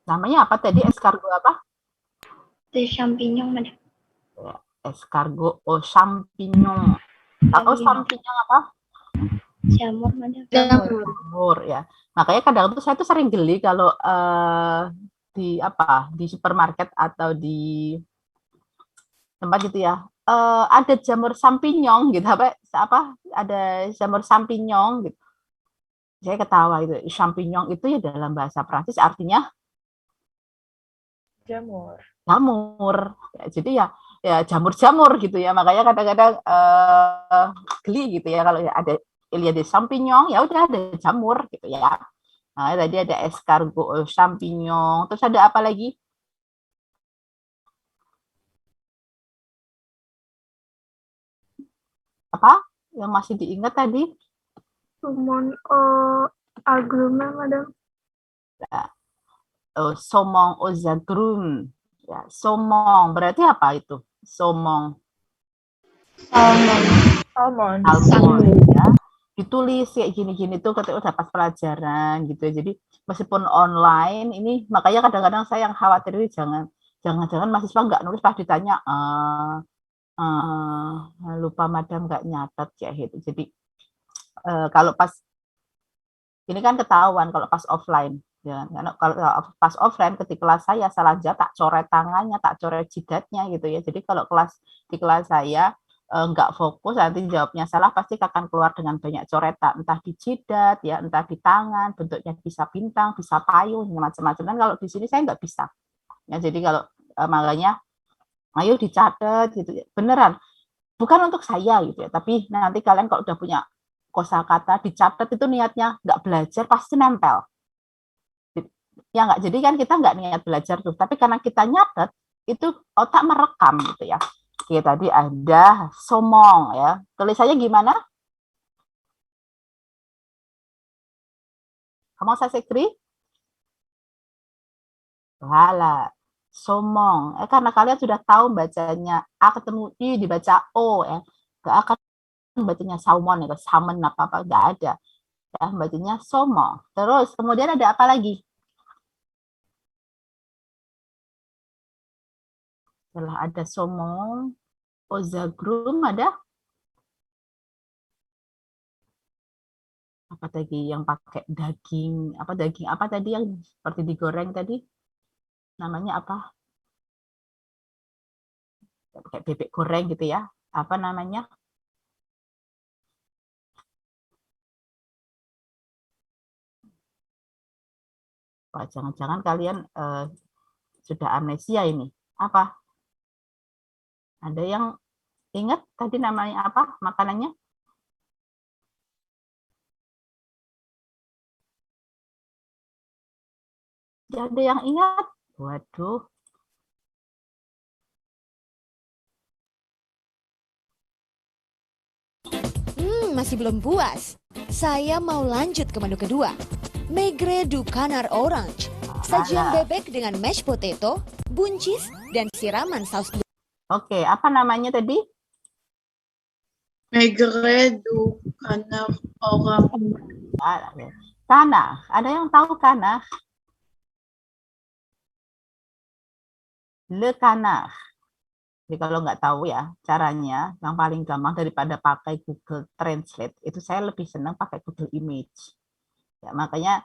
Namanya apa tadi? Escargot apa? De champignon, madame. Escargot au champignon. Tahu champignon apa? Jamur, madame. Jamur ya. Makanya kadang tuh saya tuh sering geli kalau di supermarket atau di tempat gitu ya. Ada jamur champignon gitu apa ada jamur champignon gitu. Saya ketawa gitu. Champignon itu ya dalam bahasa Prancis artinya Jamur. Ya, jadi ya jamur-jamur gitu ya. Makanya kadang-kadang geli gitu ya kalau ada il y a des champignons, ya udah ada jamur gitu ya. Nah, tadi ada escargot champignon, terus ada apa lagi? Apa yang masih diingat tadi? Sumon agrume, Madam. Ya. Somong ozagrum. Ya, somong berarti apa itu? Somong. Salmon. Salmon ya. Ditulis kayak gini-gini tuh ketika udah pas pelajaran gitu ya. Jadi meskipun online ini makanya kadang-kadang saya yang khawatir ini jangan mahasiswa nggak nulis pas ditanya lupa madam nggak nyatet kayak gitu. Jadi kalau pas ini kan ketahuan kalau pas offline ya. Kalau pas offline ketika kelas saya salah jawab tak coret tangannya, tak coret jidatnya gitu ya. Jadi kalau di kelas saya nggak fokus nanti jawabnya salah pasti akan keluar dengan banyak coretan entah di jidat ya entah di tangan bentuknya bisa bintang bisa payung macam-macam kan kalau di sini saya nggak bisa ya jadi kalau makanya ayo dicatat gitu beneran bukan untuk saya gitu ya tapi nanti kalian kalau udah punya kosakata dicatat itu niatnya nggak belajar pasti nempel ya nggak jadi kan kita nggak niat belajar tuh tapi karena kita nyatet itu otak merekam gitu ya. Oke, tadi ada somong ya. Tulisannya gimana? Kamu saya sekri? Wala, somong. Karena kalian sudah tahu bacanya A ketemu I dibaca O ya. Gak akan bacanya salmon ya, salmon apa-apa gak ada. Ya, bacanya somong. Terus kemudian ada apa lagi? Setelah ada somong, ozagrum ada apa tadi yang pakai daging apa tadi yang seperti digoreng tadi namanya apa pakai bebek goreng gitu ya apa namanya Wah, jangan-jangan kalian sudah amnesia ini apa ada yang ingat tadi namanya apa makanannya ada yang ingat waduh Masih belum puas. Saya mau lanjut ke menu kedua. Maigre du canard orange. Sajian bebek dengan mashed potato, buncis, dan siraman saus. Oke, apa namanya tadi? Maigre du canard orange. Kana, ada yang tahu kana? Le canard. Jadi kalau nggak tahu ya caranya, yang paling gampang daripada pakai Google Translate, itu saya lebih senang pakai Google Image. Ya, makanya,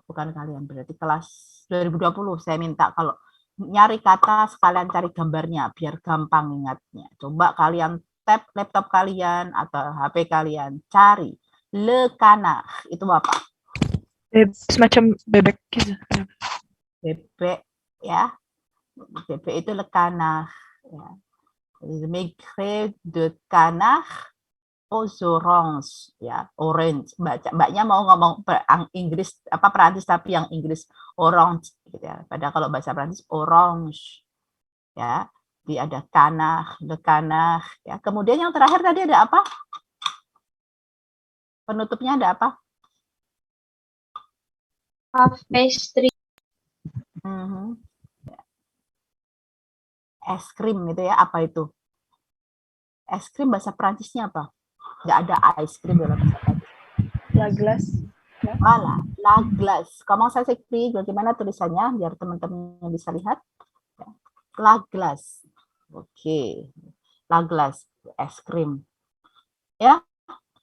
bukan kalian, berarti kelas 2020 saya minta kalau nyari kata sekalian cari gambarnya, biar gampang ingatnya. Coba kalian tap laptop kalian atau HP kalian, cari le canard, itu apa? Semacam bebek gitu. Bebek, ya. Bebek itu le canard. Ya. Maigre de canard aux oranges, ya, orange. Mbaknya mau ngomong Inggris apa Perancis tapi yang Inggris orange gitu ya. Padahal kalau bahasa Perancis orange. Ya. Di ada canard, le canard, ya. Kemudian yang terakhir tadi ada apa? Penutupnya ada apa? Puff pastry. Es krim gitu ya, apa itu? Es krim bahasa Perancisnya apa? Nggak ada ice cream dalam bahasa Perancis. La glace. Malah, la glace. Kamu saya sekri, bagaimana tulisannya biar teman-teman bisa lihat? La glace. Oke. La glace, es krim. Ya,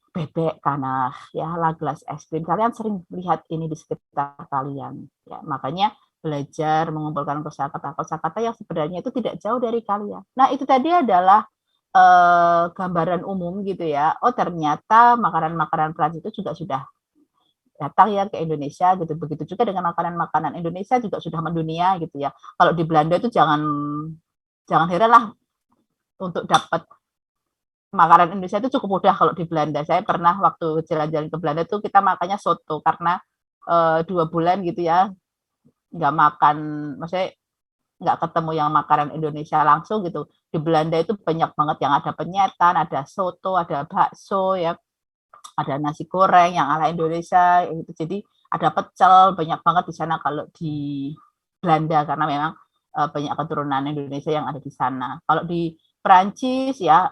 bebek canard, ya, la glace es krim. Kalian sering lihat ini di sekitar kalian. Ya, makanya belajar mengumpulkan kosakata yang sebenarnya itu tidak jauh dari kalian. Nah, itu tadi adalah gambaran umum gitu ya. Oh, ternyata makanan-makanan Prancis itu juga sudah datang ya ke Indonesia gitu. Begitu juga dengan makanan-makanan Indonesia juga sudah mendunia gitu ya. Kalau di Belanda itu jangan heran lah untuk dapat makanan Indonesia itu cukup mudah kalau di Belanda. Saya pernah waktu jalan-jalan ke Belanda tuh kita makannya soto karena 2 bulan gitu ya nggak makan, maksudnya nggak ketemu yang makanan Indonesia langsung gitu. Di Belanda itu banyak banget yang ada penyetan, ada soto, ada bakso, ya, ada nasi goreng yang ala Indonesia gitu. Jadi ada pecel, banyak banget di sana kalau di Belanda karena memang banyak keturunan Indonesia yang ada di sana. Kalau di Perancis ya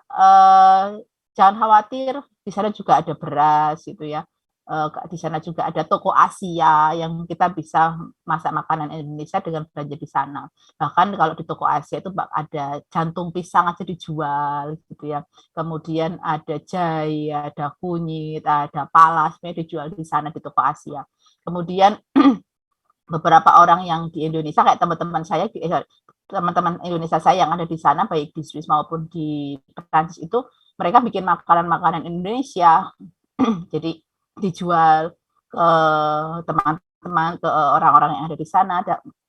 jangan khawatir, di sana juga ada beras gitu ya. Di sana juga ada toko Asia yang kita bisa masak makanan Indonesia dengan belanja di sana. Bahkan kalau di toko Asia itu ada jantung pisang aja dijual gitu ya. Kemudian ada jahe, ada kunyit, ada pala, semuanya dijual di sana di toko Asia. Kemudian beberapa orang yang di Indonesia kayak teman-teman saya, teman-teman Indonesia saya yang ada di sana baik di Swiss maupun di Prancis itu mereka bikin makanan-makanan Indonesia. Jadi dijual ke teman-teman, ke orang-orang yang ada di sana.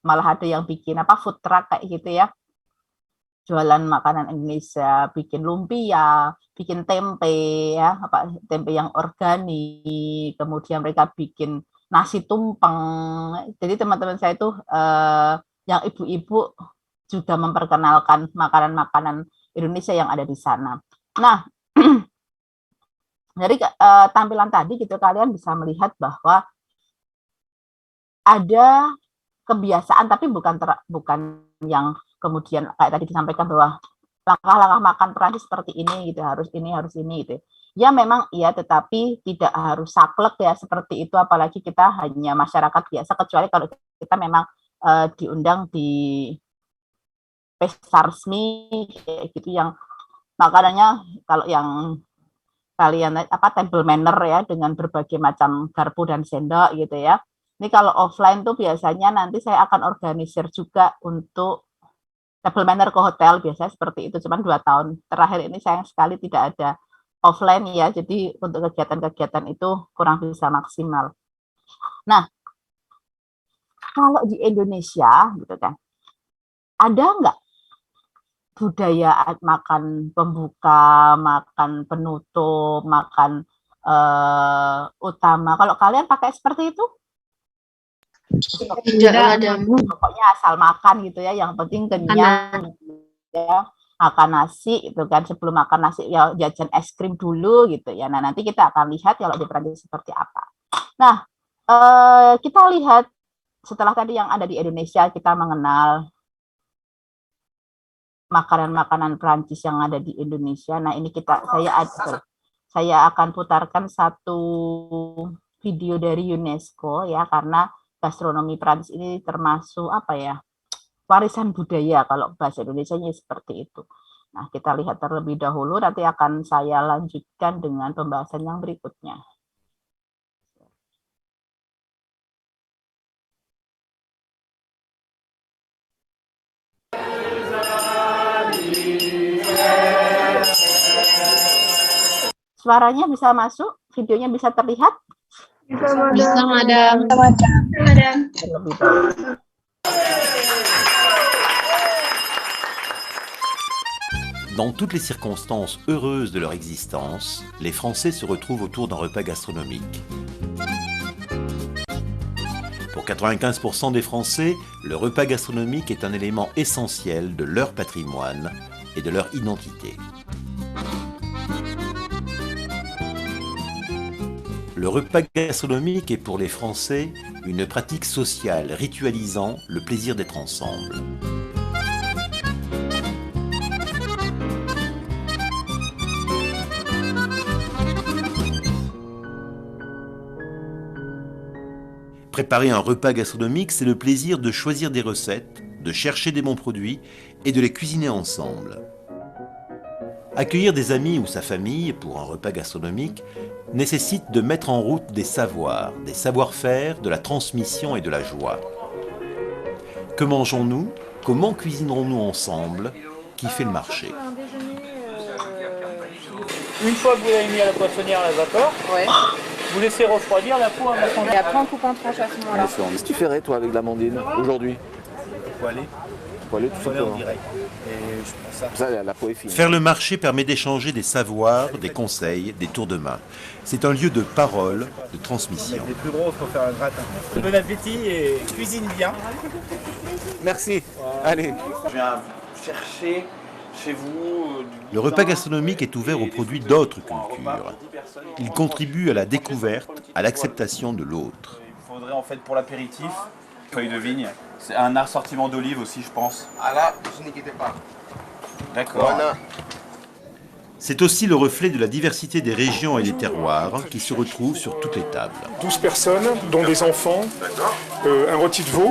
Malah ada yang bikin food truck kayak gitu ya, jualan makanan Indonesia, bikin lumpia, bikin tempe ya, tempe yang organik. Kemudian mereka bikin nasi tumpeng. Jadi teman-teman saya itu yang ibu-ibu juga memperkenalkan makanan-makanan Indonesia yang ada di sana. Nah, dari tampilan tadi gitu kalian bisa melihat bahwa ada kebiasaan, tapi bukan yang kemudian kayak tadi disampaikan bahwa langkah-langkah makan Perancis seperti ini gitu, harus ini gitu. Ya memang iya, tetapi tidak harus saklek ya seperti itu, apalagi kita hanya masyarakat biasa, kecuali kalau kita memang diundang di pesta resmi kayak gitu yang makanannya kalau yang kalian table manner ya dengan berbagai macam garpu dan sendok gitu ya. Ini kalau offline tuh biasanya nanti saya akan organisir juga untuk table manner ke hotel, biasanya seperti itu. Cuman 2 tahun terakhir ini sayang sekali tidak ada offline ya, jadi untuk kegiatan-kegiatan itu kurang bisa maksimal. Nah, kalau di Indonesia gitu kan, ada nggak budaya makan pembuka, makan penutup, makan utama? Kalau kalian pakai seperti itu? Tidak ada. Pokoknya asal makan gitu ya, yang penting kenyang ya. Makan nasi itu kan, sebelum makan nasi ya jajan es krim dulu gitu ya. Nah, nanti kita akan lihat kalau di Prancis seperti apa. Nah, kita lihat setelah tadi yang ada di Indonesia, kita mengenal makanan-makanan Prancis yang ada di Indonesia. Nah, ini saya akan putarkan satu video dari UNESCO ya, karena gastronomi Prancis ini termasuk warisan budaya kalau bahasa Indonesianya seperti itu. Nah, kita lihat terlebih dahulu, nanti akan saya lanjutkan dengan pembahasan yang berikutnya. Suaranya bisa masuk? Videonya bisa terlihat? Bisa, Madam. Dans toutes les circonstances heureuses de leur existence, les Français se retrouvent autour d'un repas gastronomique. Pour 95% des Français, le repas gastronomique est un élément essentiel de leur patrimoine et de leur identité. Le repas gastronomique est pour les Français une pratique sociale ritualisant le plaisir d'être ensemble. Préparer un repas gastronomique, c'est le plaisir de choisir des recettes, de chercher des bons produits et de les cuisiner ensemble. Accueillir des amis ou sa famille pour un repas gastronomique nécessite de mettre en route des savoirs, des savoir-faire, de la transmission et de la joie. Que mangeons-nous? Comment cuisinerons-nous ensemble? Qui fait le marché? Une fois que vous l'avez mis à la poissonnière à la vapeur, vous laissez refroidir la peau à manger. Et après on coupe en tranches à ce moment-là. Qu'est-ce que tu ferais toi avec l'amandine aujourd'hui? Poêlée. poêlé tout simplement. Ça, la peau est fine. Faire le marché permet d'échanger des savoirs, des conseils, des tours de main. C'est un lieu de parole, de transmission. Les plus gros, il faut faire un gratin. Bon appétit et cuisine bien. Merci. Allez. Je viens chercher chez vous. Le repas gastronomique est ouvert aux produits d'autres cultures. Il contribue à la découverte, à l'acceptation de l'autre. Il faudrait en fait pour l'apéritif, feuilles de vigne. C'est un assortiment d'olives aussi, je pense. Ah là, vous n'inquiétez pas. D'accord. Voilà. C'est aussi le reflet de la diversité des régions et des terroirs qui se retrouvent sur toutes les tables. 12 personnes, dont des enfants, un rôti de veau.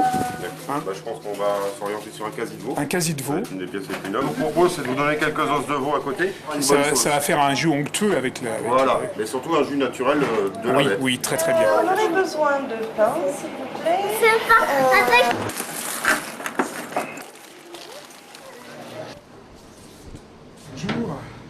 Bah, je pense qu'on va s'orienter sur un quasi de veau. Un quasi de veau. Une des pièces les plus nobles. Je vous propose, c'est de vous donner quelques os de veau à côté. Ça va faire un jus onctueux avec la... Voilà, mais surtout un jus naturel de la bête. Oui, très très bien. On aurait besoin de pain, s'il vous plaît. C'est pas Je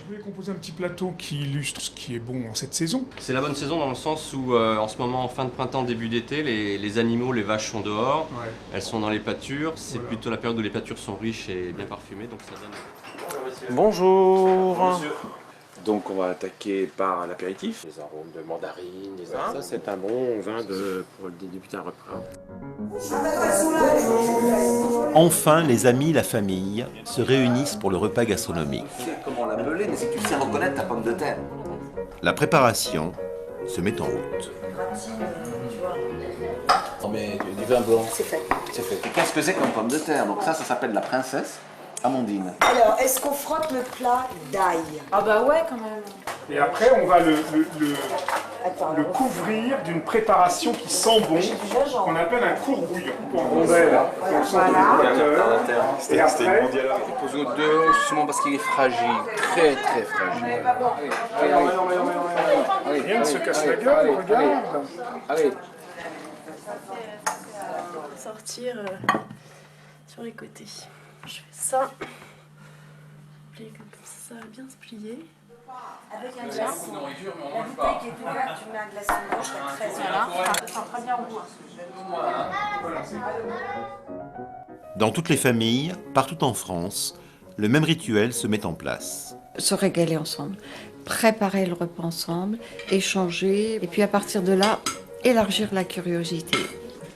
voulais composer un petit plateau qui illustre ce qui est bon en cette saison. C'est la bonne saison dans le sens où en ce moment, en fin de printemps, début d'été, les animaux, les vaches sont dehors, elles sont dans les pâtures, c'est plutôt la période où les pâtures sont riches et bien parfumées, donc ça donne... Bonjour. Bonjour. Donc on va attaquer par l'apéritif. Les arômes de mandarine, ça c'est un bon vin pour débuter un repas. Enfin, les amis, la famille se réunissent pour le repas gastronomique. Tu sais comment la meuler, mais c'est que tu sais reconnaître ta pomme de terre. La préparation se met en route. Non mais du vin blanc. C'est fait. C'est fait. Et qu'est-ce que c'est comme pomme de terre? Donc ça s'appelle la princesse Amandine. Alors, est-ce qu'on frotte le plat d'ail? Ah bah ouais, quand même. Et après, on va le couvrir d'une préparation qui sent bon, qu'on appelle un courbouillon. En rondelle, Et après, on pose au dos, justement parce qu'il est fragile, très très fragile. Rien ne se casse la gueule, regarde. Allez. Sortir sur les côtés. Je fais ça. Plier comme ça, ça va bien se plier. Avec un glaçon. La bouteille qui est ouverte, tu mets un glaçon rouge, ça très ça fera bien rouge. Dans toutes les familles, partout en France, le même rituel se met en place. Se régaler ensemble, préparer le repas ensemble, échanger, et puis à partir de là, élargir la curiosité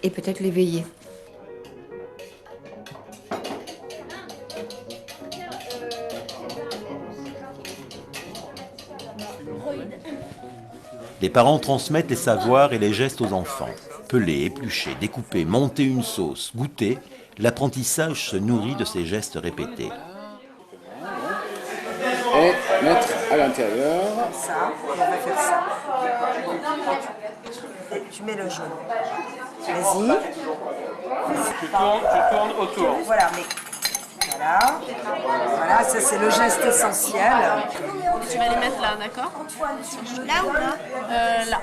et peut-être l'éveiller. Les parents transmettent les savoirs et les gestes aux enfants. Peler, éplucher, découper, monter une sauce, goûter, l'apprentissage se nourrit de ces gestes répétés. Et mettre à l'intérieur. Ça, on va faire ça. Et tu mets le jaune. Vas-y. Tu tournes autour. Voilà, mais... Voilà. Voilà, ça c'est le geste essentiel. Tu vas les mettre là, d'accord? Là ou là? Là.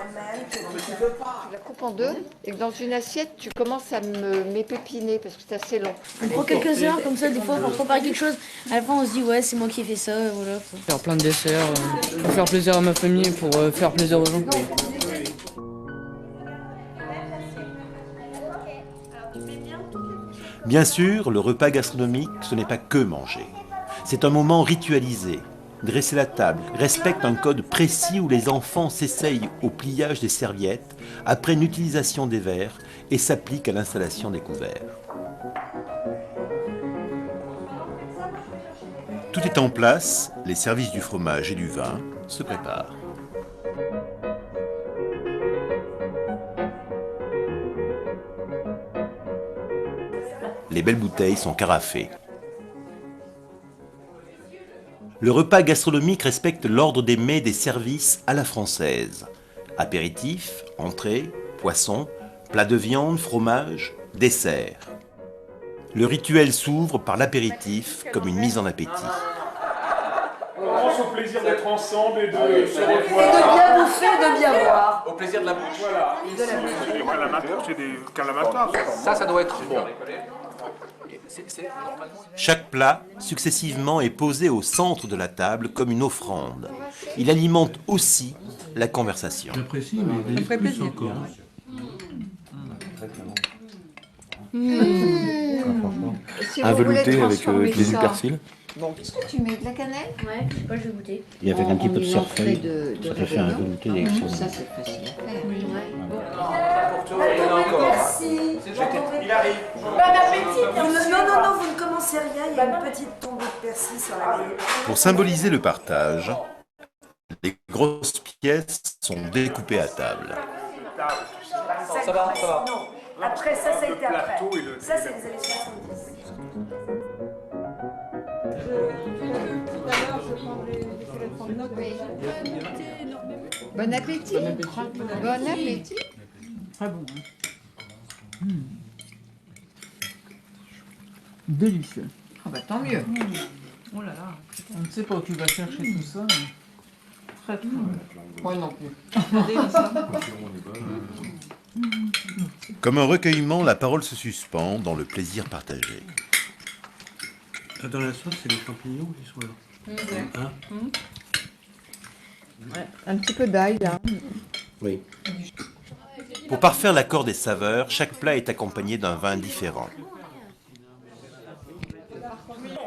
Je la coupe en deux et dans une assiette, tu commences à m'épépiner parce que c'est assez long. On prend quelques heures comme ça, des fois, pour préparer quelque chose. À la fin, on se dit, ouais, c'est moi qui ai fait ça, voilà. Faire plein de desserts, pour faire plaisir à ma famille, pour faire plaisir aux gens. Bien sûr, le repas gastronomique, ce n'est pas que manger. C'est un moment ritualisé. Dresser la table respecte un code précis où les enfants s'essayent au pliage des serviettes après une utilisation des verres et s'appliquent à l'installation des couverts. Tout est en place, les services du fromage et du vin se préparent. Les belles bouteilles sont carafées. Le repas gastronomique respecte l'ordre des mets et des services à la française. Apéritif, entrée, poisson, plat de viande, fromage, dessert. Le rituel s'ouvre par l'apéritif comme une mise en appétit. On pense au plaisir d'être ensemble et de se revoir. Et de bien bouffer et de bien boire. Au plaisir de la bouche. Voilà. Il y aura la matin, c'est des calamata. Ça doit être bon. Chaque plat, successivement, est posé au centre de la table comme une offrande. Il alimente aussi la conversation. J'apprécie, mais ça ferait plaisir encore. Si Un vous voulez velouté avec transformer des ça- persil. Bon, est-ce que tu mets de la cannelle? Ouais, je sais pas, je vais goûter. Et avec un petit peu de une cerfeuil, entrée de ça peut faire un réveillon. velouté d'excellent. Ça, c'est facile à faire. Merci. Il arrive. Bon appétit. Non, vous ne commencez rien. Il y a une petite tombée de persil sur la grille. Pour symboliser le partage, les grosses pièces sont découpées à table. Ça va. Non. Après, ça a été après. Ça, c'est les années 70. Bon appétit. Bon appétit. Très bon. Délicieux. Ah bah tant mieux. Oh là là. On ne sait pas où tu vas chercher tout ça, mais très très bon. Moi non plus. Comme un recueillement, la parole se suspend dans le plaisir partagé. Dans la sauce, c'est les champignons qui sont là. Hein? Ouais, un petit peu d'ail là. Oui. Pour parfaire l'accord des saveurs, chaque plat est accompagné d'un vin différent.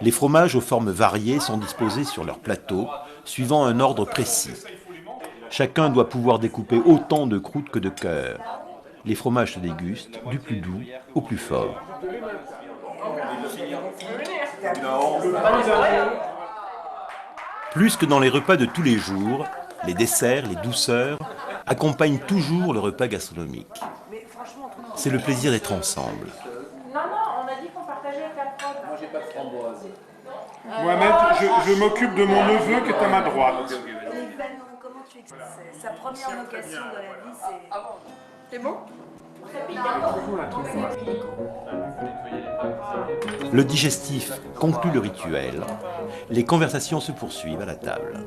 Les fromages aux formes variées sont disposés sur leur plateau, suivant un ordre précis. Chacun doit pouvoir découper autant de croûtes que de cœurs. Les fromages se dégustent, du plus doux au plus fort. Plus que dans les repas de tous les jours, les desserts, les douceurs accompagnent toujours le repas gastronomique. C'est le plaisir d'être ensemble. Non, on a dit qu'on partageait avec la prod. Moi, j'ai pas de framboise. Mohamed, je m'occupe de mon neveu qui est à ma droite. Les veines, comment tu expliques? Sa première vocation de la vie, c'est... C'est bon? Le digestif conclut le rituel. Les conversations se poursuivent à la table.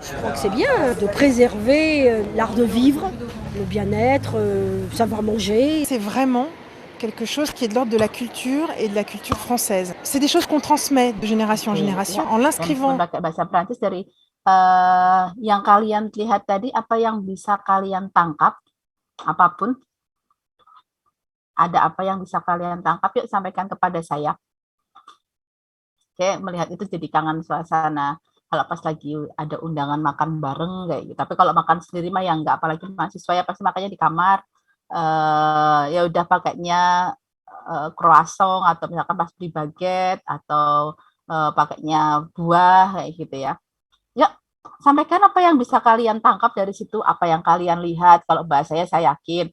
Je crois que c'est bien de préserver l'art de vivre, le bien-être, savoir manger. C'est vraiment quelque chose qui est de l'ordre de la culture et de la culture française. C'est des choses qu'on transmet de génération en génération en l'inscrivant. Pakai bahasa Prancis dari yang kalian lihat tadi, apa yang bisa kalian tangkap, apapun, ada apa yang bisa kalian tangkap, yuk sampaikan kepada saya. Kayak melihat itu jadi kangen suasana. Kalau pas lagi ada undangan makan bareng kayak gitu. Tapi kalau makan sendiri mah ya enggak, apalagi mahasiswa ya pasti makannya di kamar. Ya udah pakainya croissant atau misalkan pas beli baguette atau pakainya buah kayak gitu ya. Ya, sampaikan apa yang bisa kalian tangkap dari situ, apa yang kalian lihat. Kalau bahasanya saya yakin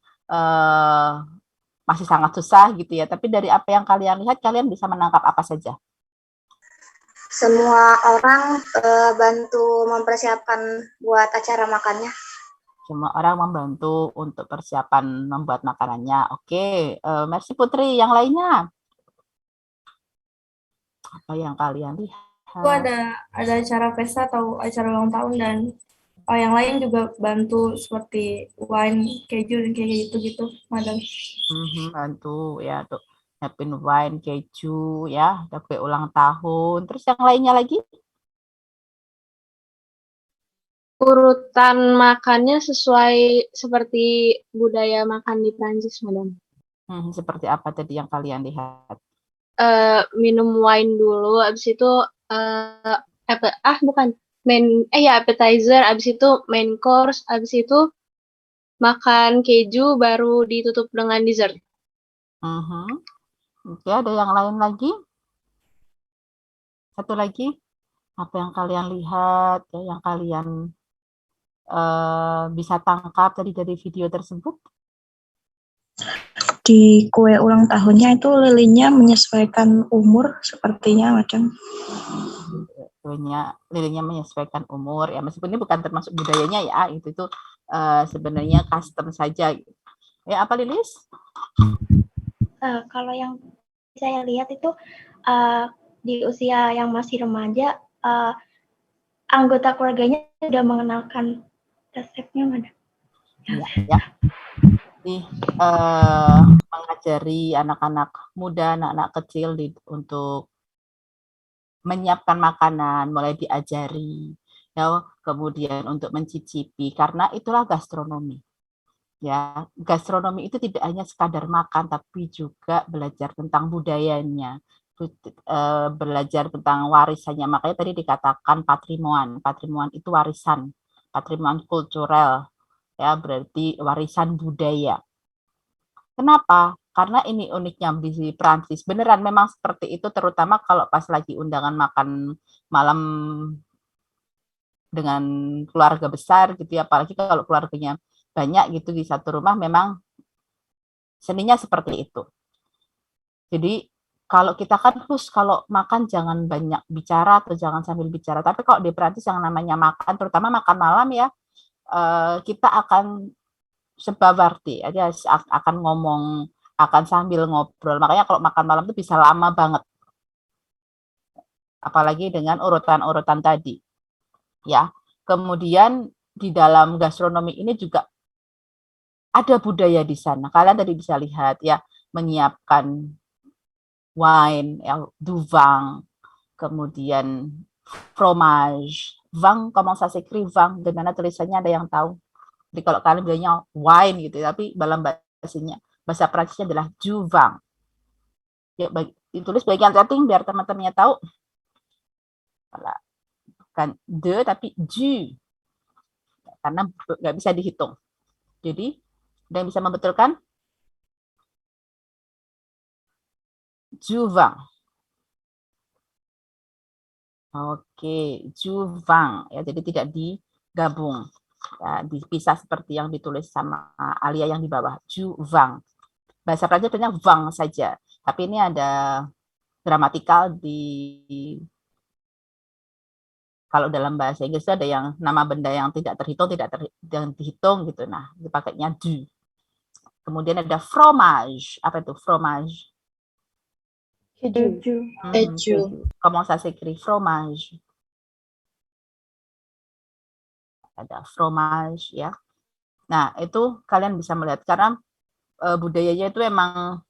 masih sangat susah gitu ya, tapi dari apa yang kalian lihat, kalian bisa menangkap apa saja. Semua orang bantu mempersiapkan buat acara makannya. Semua orang membantu untuk persiapan membuat makanannya. Oke, merci Putri. Yang lainnya? Apa yang kalian lihat? Itu ada acara pesta atau acara ulang tahun dan yang lain juga bantu seperti wine, keju dan kayak gitu-gitu, madam. Bantu ya tuh. Happy wine, keju ya, ada kue ulang tahun. Terus yang lainnya lagi? Urutan makannya sesuai seperti budaya makan di Prancis, madam. Seperti apa tadi yang kalian lihat? Minum wine dulu, abis itu appetizer, abis itu main course, abis itu makan keju, baru ditutup dengan dessert. Oke, ada yang lain lagi? Satu lagi, apa yang kalian lihat, ya, yang kalian bisa tangkap tadi dari video tersebut? Di kue ulang tahunnya itu lilinnya menyesuaikan umur sepertinya, madam. Lilinnya menyesuaikan umur, ya meskipun ini bukan termasuk budayanya ya, itu sebenarnya custom saja. Ya, apa Lilis? Kalau yang saya lihat itu di usia yang masih remaja, anggota keluarganya sudah mengenalkan resepnya, madam. Ya. Mengajari anak-anak muda, anak-anak kecil untuk menyiapkan makanan, mulai diajari, ya, kemudian untuk mencicipi, karena itulah gastronomi. Ya, gastronomi itu tidak hanya sekadar makan, tapi juga belajar tentang budayanya, belajar tentang warisannya. Makanya tadi dikatakan patrimoine. Patrimoine itu warisan, patrimoine kultural, ya berarti warisan budaya. Kenapa? Karena ini uniknya di Prancis. Beneran memang seperti itu, terutama kalau pas lagi undangan makan malam dengan keluarga besar gitu ya, apalagi kalau keluarganya banyak gitu di satu rumah, memang seninya seperti itu. Jadi kalau kita kan kalau makan jangan banyak bicara atau jangan sambil bicara, tapi kalau di Prancis yang namanya makan, terutama makan malam ya, kita akan sebavardi aja, akan ngomong, akan sambil ngobrol. Makanya kalau makan malam itu bisa lama banget, apalagi dengan urutan-urutan tadi ya. Kemudian di dalam gastronomi ini juga ada budaya di sana. Kalian tadi bisa lihat ya, menyiapkan wine, ya, du vin, kemudian fromage, vin, comment ça s'écrit vin, gimana tulisannya, ada yang tahu? Jadi kalau kalian bilangnya wine gitu, tapi dalam bahasa Prancisnya adalah du vin. Ya, ditulis bagian setting biar teman-temannya tahu. Bukan de tapi du, karena nggak bisa dihitung. Jadi ada yang bisa membetulkan? Du vin. Oke, du vin ya, jadi tidak digabung. Ya, dipisah seperti yang ditulis sama Alia yang di bawah. Du vin. Bahasa Prancis sebenarnya vin saja, tapi ini ada gramatikal kalau dalam bahasa Inggris ada yang nama benda yang tidak terhitung, yang dihitung gitu. Nah, dipakainya du. Kemudian ada fromage. Apa itu fromage? Keju. Keju. Comment ça s'écrit fromage? Ada fromage ya. Nah, itu kalian bisa melihat karena budayanya itu memang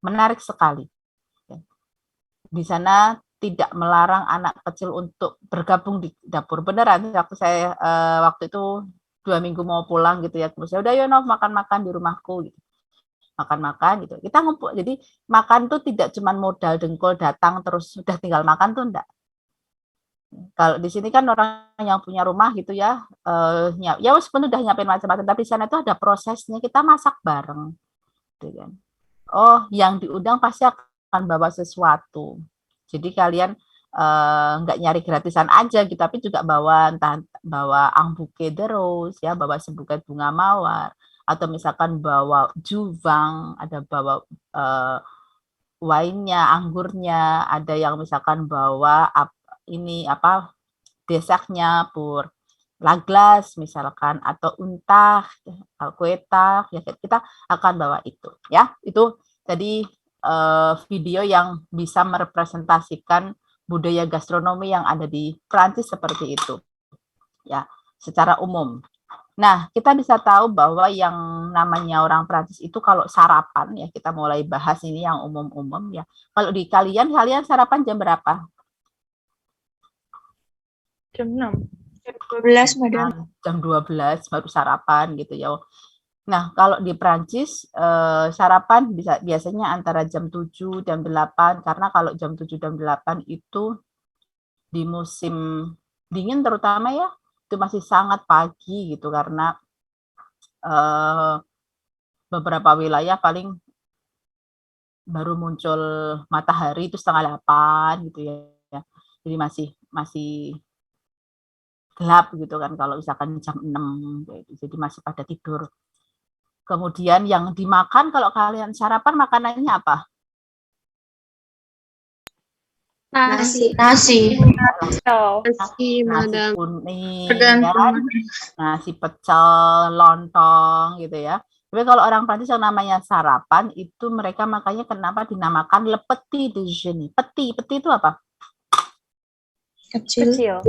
menarik sekali. Di sana tidak melarang anak kecil untuk bergabung di dapur. Beneran, waktu itu 2 minggu mau pulang gitu ya, terus udah yuk makan-makan di rumahku gitu. Makan-makan gitu. Kita ngumpul. Jadi makan tuh tidak cuma modal dengkul datang terus sudah tinggal makan tuh enggak. Kalau di sini kan orang yang punya rumah gitu ya, ya walaupun udah nyiapin macam-macam, tapi di sana itu ada prosesnya, kita masak bareng. Gitu kan. Oh, yang diundang pasti akan bawa sesuatu. Jadi kalian nggak nyari gratisan aja gitu, tapi juga bawa un bouquet de rose ya, bawa sebuket bunga mawar, atau misalkan bawa du vin, ada bawa wine-nya, anggurnya, ada yang misalkan bawa dessertnya pour la glace misalkan, atau untah, alkueta, ya kita akan bawa itu ya. Itu tadi video yang bisa merepresentasikan budaya gastronomi yang ada di Prancis seperti itu ya, secara umum. Nah, kita bisa tahu bahwa yang namanya orang Prancis itu kalau sarapan ya, kita mulai bahas ini yang umum-umum ya. Kalau di kalian sarapan jam berapa? Jam 6. Jam 12, Madam. Jam 12 baru sarapan gitu ya. Nah, kalau di Prancis sarapan biasanya antara jam 7 jam 8, karena kalau jam 7 jam 8 itu di musim dingin terutama ya, itu masih sangat pagi gitu, karena beberapa wilayah paling baru muncul matahari itu 7:30 gitu ya. Jadi masih gelap gitu kan kalau misalkan jam 6 gitu. Jadi masih pada tidur. Kemudian yang dimakan kalau kalian sarapan makanannya apa? Nasi. Nasi Madam. kuning, ya, nasi pecel, lontong gitu ya. Tapi kalau orang Prancis yang namanya sarapan itu mereka makanya kenapa dinamakan le petit déjeuner. Petit itu apa? Kecil.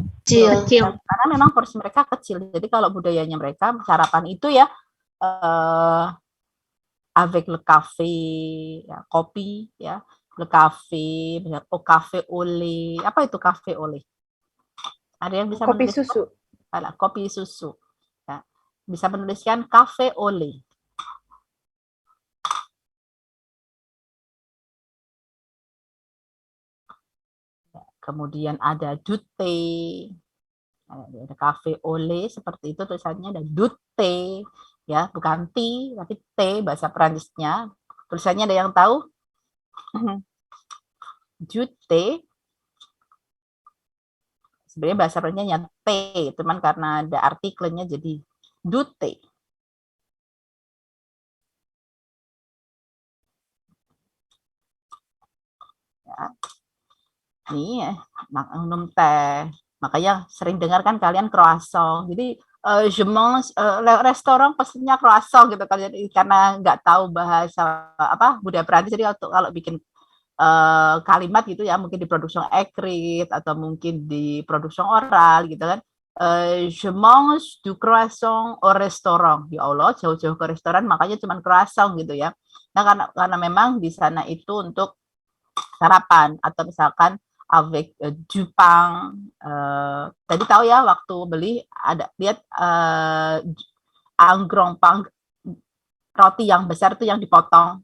Karena memang porsi mereka kecil. Jadi kalau budayanya mereka sarapan itu ya avec le café, ya, kopi ya. Le café, au café au lait. Apa itu café au lait? Ada yang bisa kopi susu. Kopi susu. Ya. bisa menuliskan cafe au lait. Kemudian ada dute, ada cafe au lait seperti itu tulisannya, ada dute, ya bukan T tapi T bahasa Perancisnya. Tulisannya ada yang tahu? Dute. Sebenarnya bahasa Perancisnya T, cuman karena ada artikelnya jadi dute. Ya. Ini ya, minum teh. Makanya sering dengar kan kalian croissant. Jadi je mange restoran pesennya croissant gitu kalian, karena nggak tahu bahasa apa budaya Perancis. Jadi kalau bikin kalimat gitu ya, mungkin di produksi écrite atau mungkin di produksi oral gitu kan. Je mange du croissant au restaurant. Ya Allah, jauh-jauh ke restoran makanya cuma croissant gitu ya. Nah, karena memang di sana itu untuk sarapan atau misalkan avec du pain. Tadi tahu ya waktu beli ada lihat un grand pain, roti yang besar itu yang dipotong.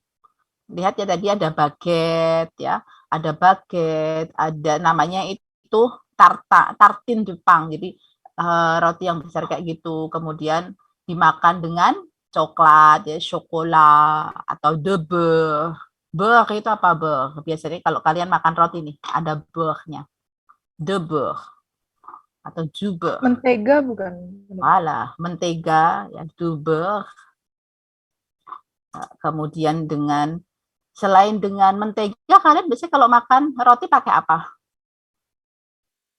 Lihat ya tadi ada baguette ya, ada baguette, ada namanya itu tartine du pain. Jadi roti yang besar kayak gitu, kemudian dimakan dengan coklat ya, coklat atau de beurre. Beurre itu apa beurre? Biasanya kalau kalian makan roti nih, ada beurre-nya. De beurre atau du beurre. Mentega bukan? Walah, mentega ya, du beurre. Kemudian selain dengan mentega, kalian biasanya kalau makan roti pakai apa?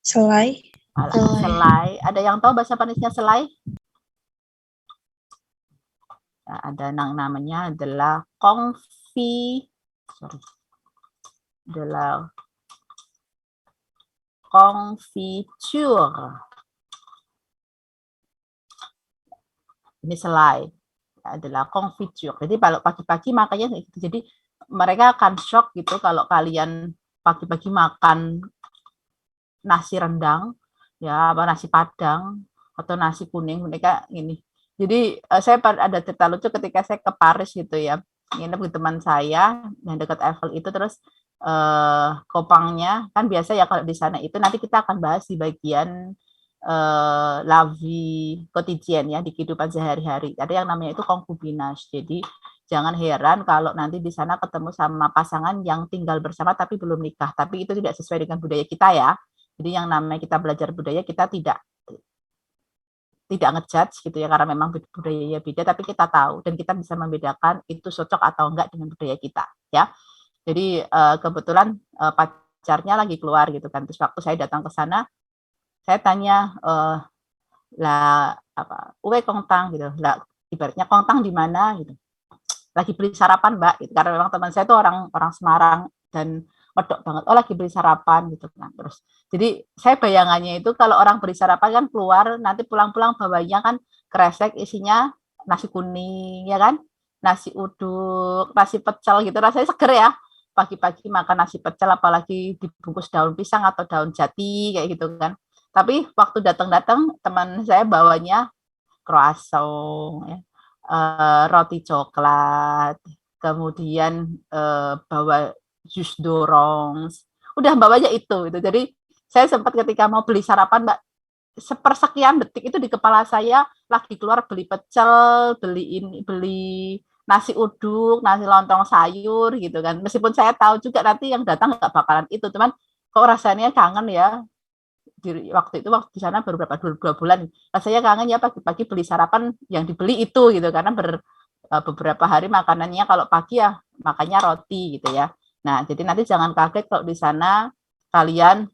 Selai. Selai. Ada yang tahu bahasa Perancisnya selai? Ya, ada namanya adalah confiture. Ini selai adalah confiture. Jadi kalau pagi-pagi makanya gitu. Jadi mereka akan shock gitu kalau kalian pagi-pagi makan nasi rendang ya, apa nasi padang atau nasi kuning, mereka ini. Jadi saya ada cerita lucu ketika saya ke Paris gitu ya, nginep di teman saya yang dekat Eiffel itu, terus kopangnya kan biasa ya kalau di sana itu, nanti kita akan bahas di bagian la vie quotidienne ya, di kehidupan sehari-hari. Ada yang namanya itu concubinage. Jadi jangan heran kalau nanti di sana ketemu sama pasangan yang tinggal bersama tapi belum nikah, tapi itu tidak sesuai dengan budaya kita ya. Jadi yang namanya kita belajar budaya, kita tidak ngejudge gitu ya, karena memang budayanya beda, tapi kita tahu dan kita bisa membedakan itu cocok atau enggak dengan budaya kita ya. Jadi kebetulan pacarnya lagi keluar gitu kan, terus waktu saya datang ke sana saya tanya lah apa uwe kongtang gitu lah, ibaratnya kongtang di mana gitu, lagi beli sarapan mbak gitu, karena memang teman saya itu orang Semarang dan medok banget, oh lagi beli sarapan gitu kan. Terus jadi saya bayangannya itu kalau orang beli sarapan kan keluar nanti pulang-pulang bawanya kan kresek isinya nasi kuning ya kan, nasi uduk, nasi pecel gitu, rasanya seger ya pagi-pagi makan nasi pecel, apalagi dibungkus daun pisang atau daun jati kayak gitu kan. Tapi waktu datang teman saya bawanya croissant ya, roti coklat, kemudian bawa jus d'orange, udah bawanya itu. Jadi saya sempat ketika mau beli sarapan mbak, sepersekian detik itu di kepala saya lagi keluar beli pecel, beli nasi uduk, nasi lontong sayur gitu kan. Meskipun saya tahu juga nanti yang datang nggak bakalan itu, cuman kok rasanya kangen ya. Waktu di sana baru dua bulan, rasanya kangen ya pagi-pagi beli sarapan yang dibeli itu gitu, karena beberapa hari makanannya kalau pagi ya makannya roti gitu ya. Nah, jadi nanti jangan kaget kalau di sana kalian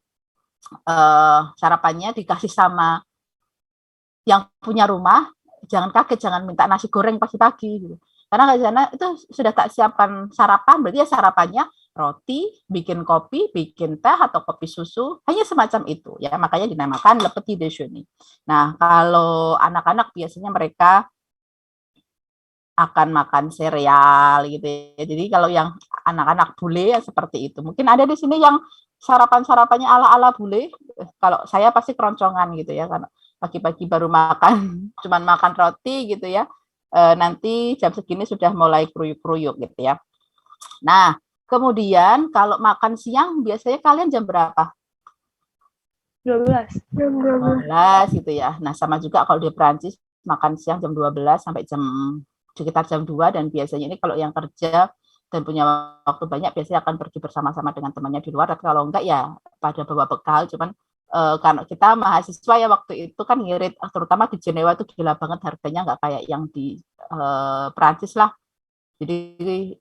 sarapannya dikasih sama yang punya rumah, jangan kaget, jangan minta nasi goreng pagi-pagi gitu. Karena di sana itu sudah tak siapkan sarapan, berarti ya sarapannya roti, bikin kopi, bikin teh atau kopi susu, hanya semacam itu ya, makanya dinamakan le petit déjeuner. Nah, kalau anak-anak biasanya mereka akan makan sereal gitu ya. Jadi kalau yang anak-anak bule ya seperti itu. Mungkin ada di sini yang sarapan-sarapannya ala-ala bule. Kalau saya pasti keroncongan gitu ya, pagi-pagi baru makan, cuman makan roti gitu ya, nanti jam segini sudah mulai kruyuk-kruyuk gitu ya. Nah, kemudian kalau makan siang biasanya kalian jam berapa? 12. Jam 12. 12 gitu ya. Nah, sama juga kalau di Perancis makan siang jam 12 sampai sekitar jam 2, dan biasanya ini kalau yang kerja dan punya waktu banyak biasanya akan pergi bersama-sama dengan temannya di luar, tapi kalau enggak ya pada bawa bekal. Cuman karena kita mahasiswa ya waktu itu kan ngirit, terutama di Jenewa itu gila banget harganya, nggak kayak yang di Perancis lah. Jadi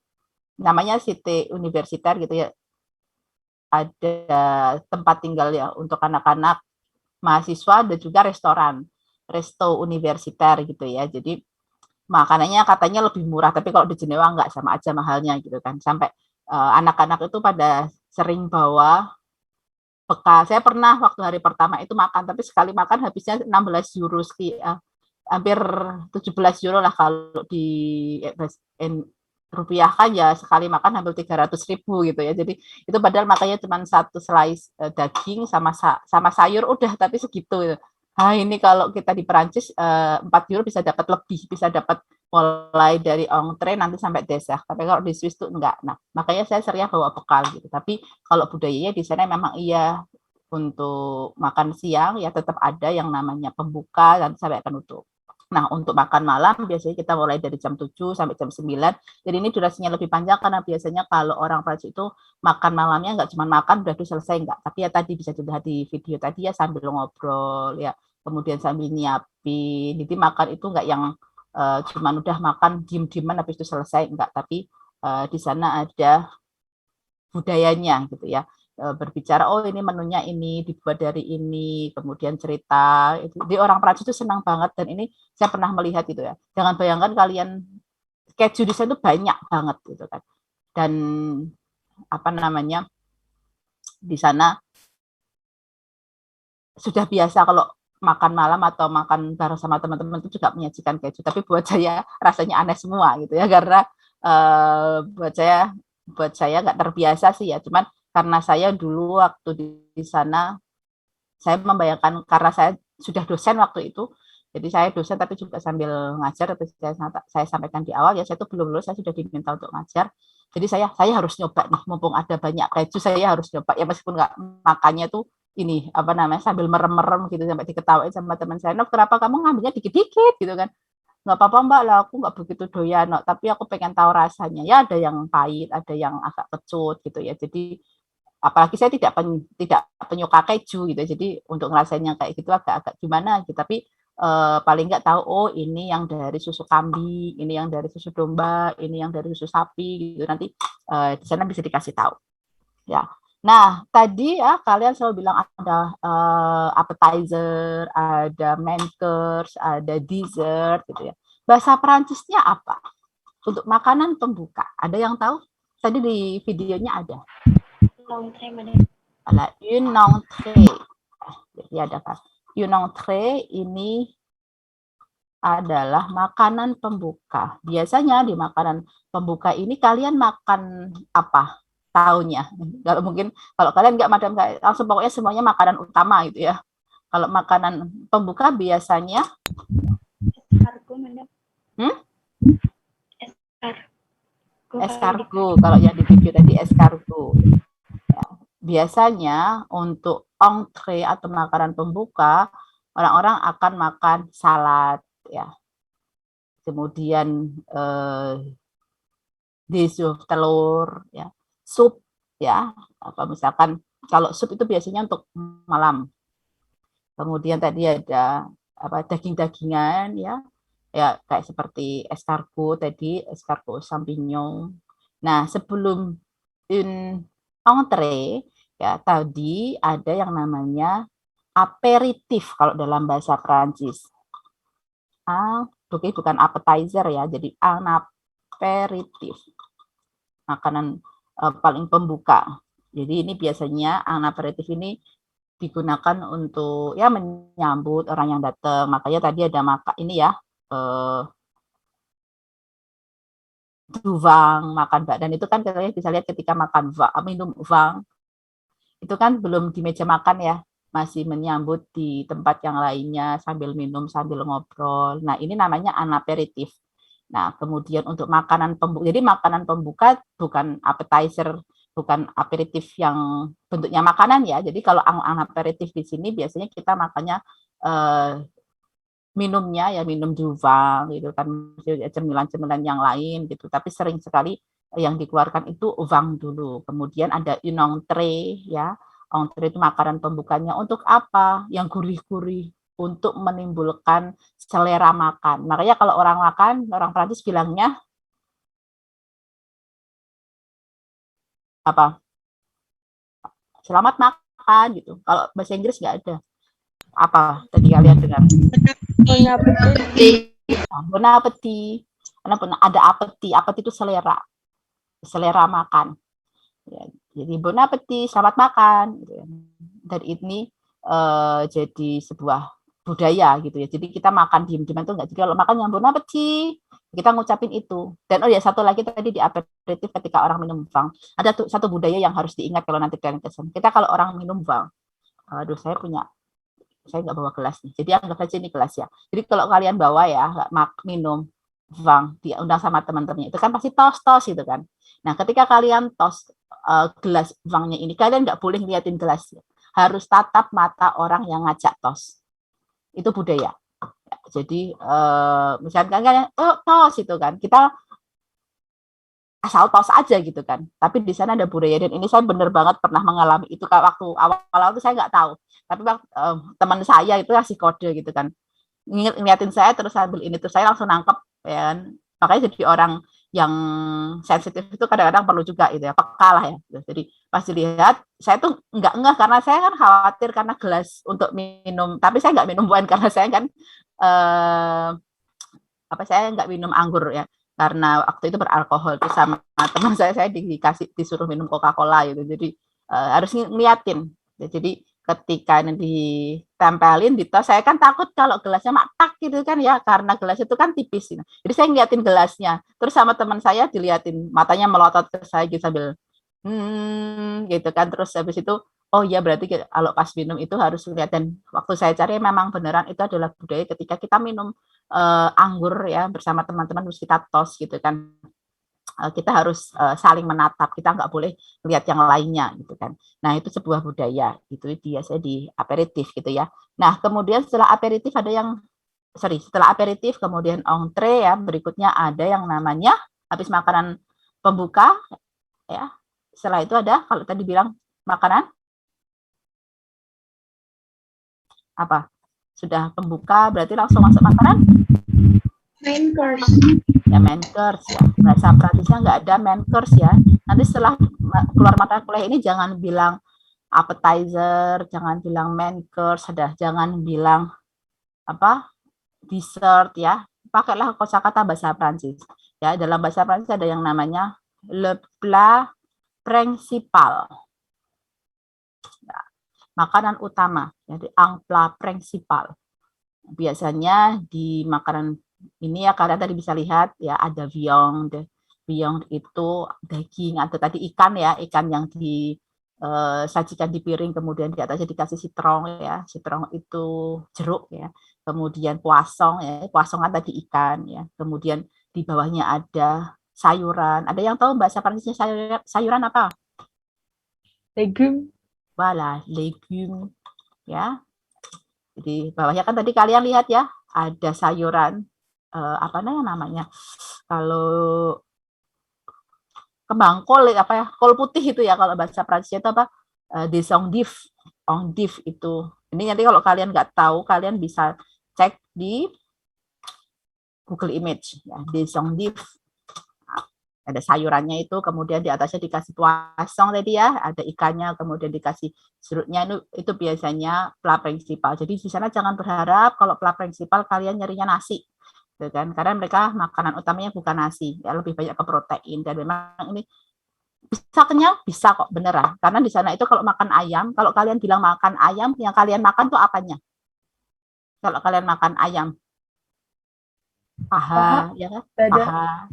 namanya city universitaire gitu ya, ada tempat tinggal ya untuk anak-anak mahasiswa dan juga resto universiter gitu ya. Jadi makanannya katanya lebih murah, tapi kalau di Jenewa nggak, sama aja mahalnya gitu kan. Sampai anak-anak itu pada sering bawa bekal. Saya pernah waktu hari pertama itu makan, tapi sekali makan habisnya 16 euro hampir 17 euro lah kalau di rupiah kan ya, sekali makan hampir 300.000 gitu ya. Jadi itu padahal makanya cuma satu slice daging sama sayur udah, tapi segitu gitu. Nah, ini kalau kita di Perancis 4 euro bisa dapat lebih, bisa dapat mulai dari entree nanti sampai dessert. Tapi kalau di Swiss tuh enggak. Nah, makanya saya sering bawa bekal gitu. Tapi kalau budayanya di sana memang iya, untuk makan siang ya tetap ada yang namanya pembuka dan sampai penutup. Nah, untuk makan malam biasanya kita mulai dari jam 7 sampai jam 9. Jadi ini durasinya lebih panjang karena biasanya kalau orang Prancis itu makan malamnya nggak cuma makan udah selesai, enggak. Tapi ya tadi bisa dilihat di video tadi ya, sambil ngobrol ya, kemudian sambil nyiapin. Jadi makan itu nggak yang cuma udah makan diem-dieman habis itu selesai, enggak. Tapi di sana ada budayanya gitu ya. Berbicara, oh ini menunya ini dibuat dari ini, kemudian cerita. Di orang Prancis itu senang banget, dan ini saya pernah melihat gitu ya. Jangan bayangkan kalian, keju di sana itu banyak banget gitu kan. Dan apa namanya, di sana sudah biasa kalau makan malam atau makan bareng sama teman-teman itu juga menyajikan keju. Tapi buat saya rasanya aneh semua gitu ya, karena buat saya nggak terbiasa sih ya. Cuman karena saya dulu waktu di sana, saya membayangkan, karena saya sudah dosen waktu itu, jadi saya dosen tapi juga sambil ngajar. Tapi saya sampaikan di awal ya, saya itu belum lulus, saya sudah diminta untuk ngajar. Jadi saya harus nyoba nih, mumpung ada banyak keju, saya harus nyoba ya, meskipun nggak makannya tuh ini apa namanya, sambil merem-merem gitu, sampai diketawain sama teman saya, "Nok, kenapa kamu ngambilnya dikit-dikit?" gitu kan. "Nggak apa-apa Mbak, lah aku nggak begitu doyan, no, tapi aku pengen tahu rasanya." Ya ada yang pahit, ada yang agak kecut gitu ya. Jadi apalagi saya tidak penyuka keju gitu, jadi untuk ngerasain yang kayak gitu agak gimana gitu. Tapi paling nggak tahu, oh ini yang dari susu kambing, ini yang dari susu domba, ini yang dari susu sapi gitu. Nanti di sana bisa dikasih tahu ya. Nah, tadi ya kalian selalu bilang ada appetizer, ada main course, ada dessert gitu ya. Bahasa Perancisnya apa untuk makanan pembuka? Ada yang tahu? Tadi di videonya ada. Une entrée. Jadi ada kan. Une entrée ini adalah makanan pembuka. Biasanya di makanan pembuka ini kalian makan apa? Taunya. Kalau mungkin kalau kalian nggak, madam, langsung pokoknya semuanya makanan utama gitu ya. Kalau makanan pembuka biasanya escargot. Kalau yang di video tadi escargot. Biasanya untuk entree atau makanan pembuka, orang-orang akan makan salad ya. Kemudian dessert telur ya, sup ya. Apa misalkan kalau sup itu biasanya untuk malam. Kemudian tadi ada apa, daging-dagingan ya. Ya kayak seperti escargot tadi, escargot champignon. Nah, sebelum entree ya, tadi ada yang namanya aperitif kalau dalam bahasa Prancis. Bukan appetizer ya, jadi aperitif. Makanan paling pembuka. Jadi ini biasanya aperitif ini digunakan untuk ya menyambut orang yang datang. Makanya tadi ada ini ya, duvang, makan bak, dan itu kan kita bisa lihat ketika makan minum vang, itu kan belum di meja makan ya, masih menyambut di tempat yang lainnya sambil minum, sambil ngobrol. Nah, ini namanya anaperitif. Nah, kemudian untuk makanan pembuka, jadi makanan pembuka bukan appetizer, bukan aperitif yang bentuknya makanan ya. Jadi kalau aperitif di sini biasanya kita makannya minumnya ya minum juvang gitu kan, cemilan-cemilan yang lain gitu. Tapi sering sekali yang dikeluarkan itu vang dulu. Kemudian ada une entrée ya. Entrée itu makanan pembukanya untuk apa? Yang gurih-gurih, untuk menimbulkan selera makan. Makanya kalau orang makan, orang Prancis bilangnya apa? Selamat makan gitu. Kalau bahasa Inggris nggak ada. Apa tadi kalian dengar? Bon appétit. Karena ada appétit. Appétit itu selera makan. Ya, jadi bon appétit, selamat makan. Dan ini jadi sebuah budaya gitu ya. Jadi kita makan diem-diem itu enggak. Jadi kalau makan yang bon appétit, kita ngucapin itu. Dan oh ya satu lagi tadi di aperitif ketika orang minum vang, ada satu budaya yang harus diingat kalau nanti kalian kesana. Kita kalau orang minum vang, aduh saya nggak bawa gelas nih. Jadi anggap aja ini gelas ya. Jadi kalau kalian bawa ya minum vang, diundang sama teman-temannya itu kan pasti tos gitu kan. Nah ketika kalian tos gelas vangnya ini, kalian nggak boleh ngeliatin gelasnya. Harus tatap mata orang yang ngajak tos. Itu budaya. Jadi misalkan kalian tos itu kan, kita asal tos aja gitu kan. Tapi di sana ada budaya, dan ini saya bener banget pernah mengalami itu waktu awal-awal itu saya nggak tahu. Tapi teman saya itu kasih kode gitu kan. Ngeliatin saya terus sambil ini tuh saya langsung nangkep ya. Makanya jadi orang yang sensitif itu kadang-kadang perlu juga itu ya, peka lah ya. Jadi pas dilihat saya tuh nggak ngeh karena saya kan khawatir karena gelas untuk minum, tapi saya nggak minum wine karena saya kan saya nggak minum anggur ya, karena waktu itu beralkohol. Terus sama teman saya disuruh minum Coca-Cola gitu. Jadi harus ngeliatin. Jadi ketika ini ditempelin di tos, saya kan takut kalau gelasnya matak gitu kan ya, karena gelas itu kan tipis. Jadi saya ngeliatin gelasnya, terus sama teman saya diliatin, matanya melotot ke saya gitu sambil gitu kan. Terus habis itu oh iya berarti kalau pas minum itu harus lihat. Dan waktu saya cari memang beneran itu adalah budaya ketika kita minum anggur ya bersama teman-teman, terus kita tos gitu kan. Kita harus saling menatap, kita nggak boleh lihat yang lainnya gitu kan. Nah itu sebuah budaya, itu biasanya di aperitif gitu ya. Nah kemudian setelah aperitif kemudian entrée ya, berikutnya ada yang namanya habis makanan pembuka ya. Setelah itu ada, kalau tadi bilang makanan apa? Sudah pembuka berarti langsung masuk makanan? Main course. Ya main course ya. Bahasa Prancisnya nggak ada main course ya. Nanti setelah keluar mata kuliah ini jangan bilang appetizer, jangan bilang main course, jangan bilang dessert ya. Pakailah kosakata bahasa Prancis. Ya, dalam bahasa Prancis ada yang namanya le plat principal. Ya, makanan utama, jadi un plat principal. Biasanya di makanan ini ya kalian tadi bisa lihat ya, ada viande itu daging, atau tadi ikan ya, ikan yang disajikan di piring, kemudian di atasnya dikasih citron ya, citron itu jeruk ya, kemudian poisson ya, poisson kan tadi ikan ya, kemudian di bawahnya ada sayuran. Ada yang tahu bahasa Prancisnya sayuran apa? Legume. Voilà, legume ya. Jadi bawahnya kan tadi kalian lihat ya, ada sayuran namanya kalau kembang kol kol putih itu ya, kalau bahasa Prancisnya itu des endives itu. Ini nanti kalau kalian nggak tahu, kalian bisa cek di Google Image ya, des endives. Ada sayurannya itu, kemudian di atasnya dikasih poisson tadi ya, ada ikannya, kemudian dikasih serutnya, itu biasanya plat principal. Jadi di sana jangan berharap kalau plat principal kalian nyarinya nasi. Kan? Karena mereka makanan utamanya bukan nasi, ya, lebih banyak ke protein. Dan memang ini bisa kenyang, bisa kok beneran. Karena di sana itu kalau makan ayam, kalau kalian bilang makan ayam, yang kalian makan tuh apanya? Kalau kalian makan ayam, paha ya kan,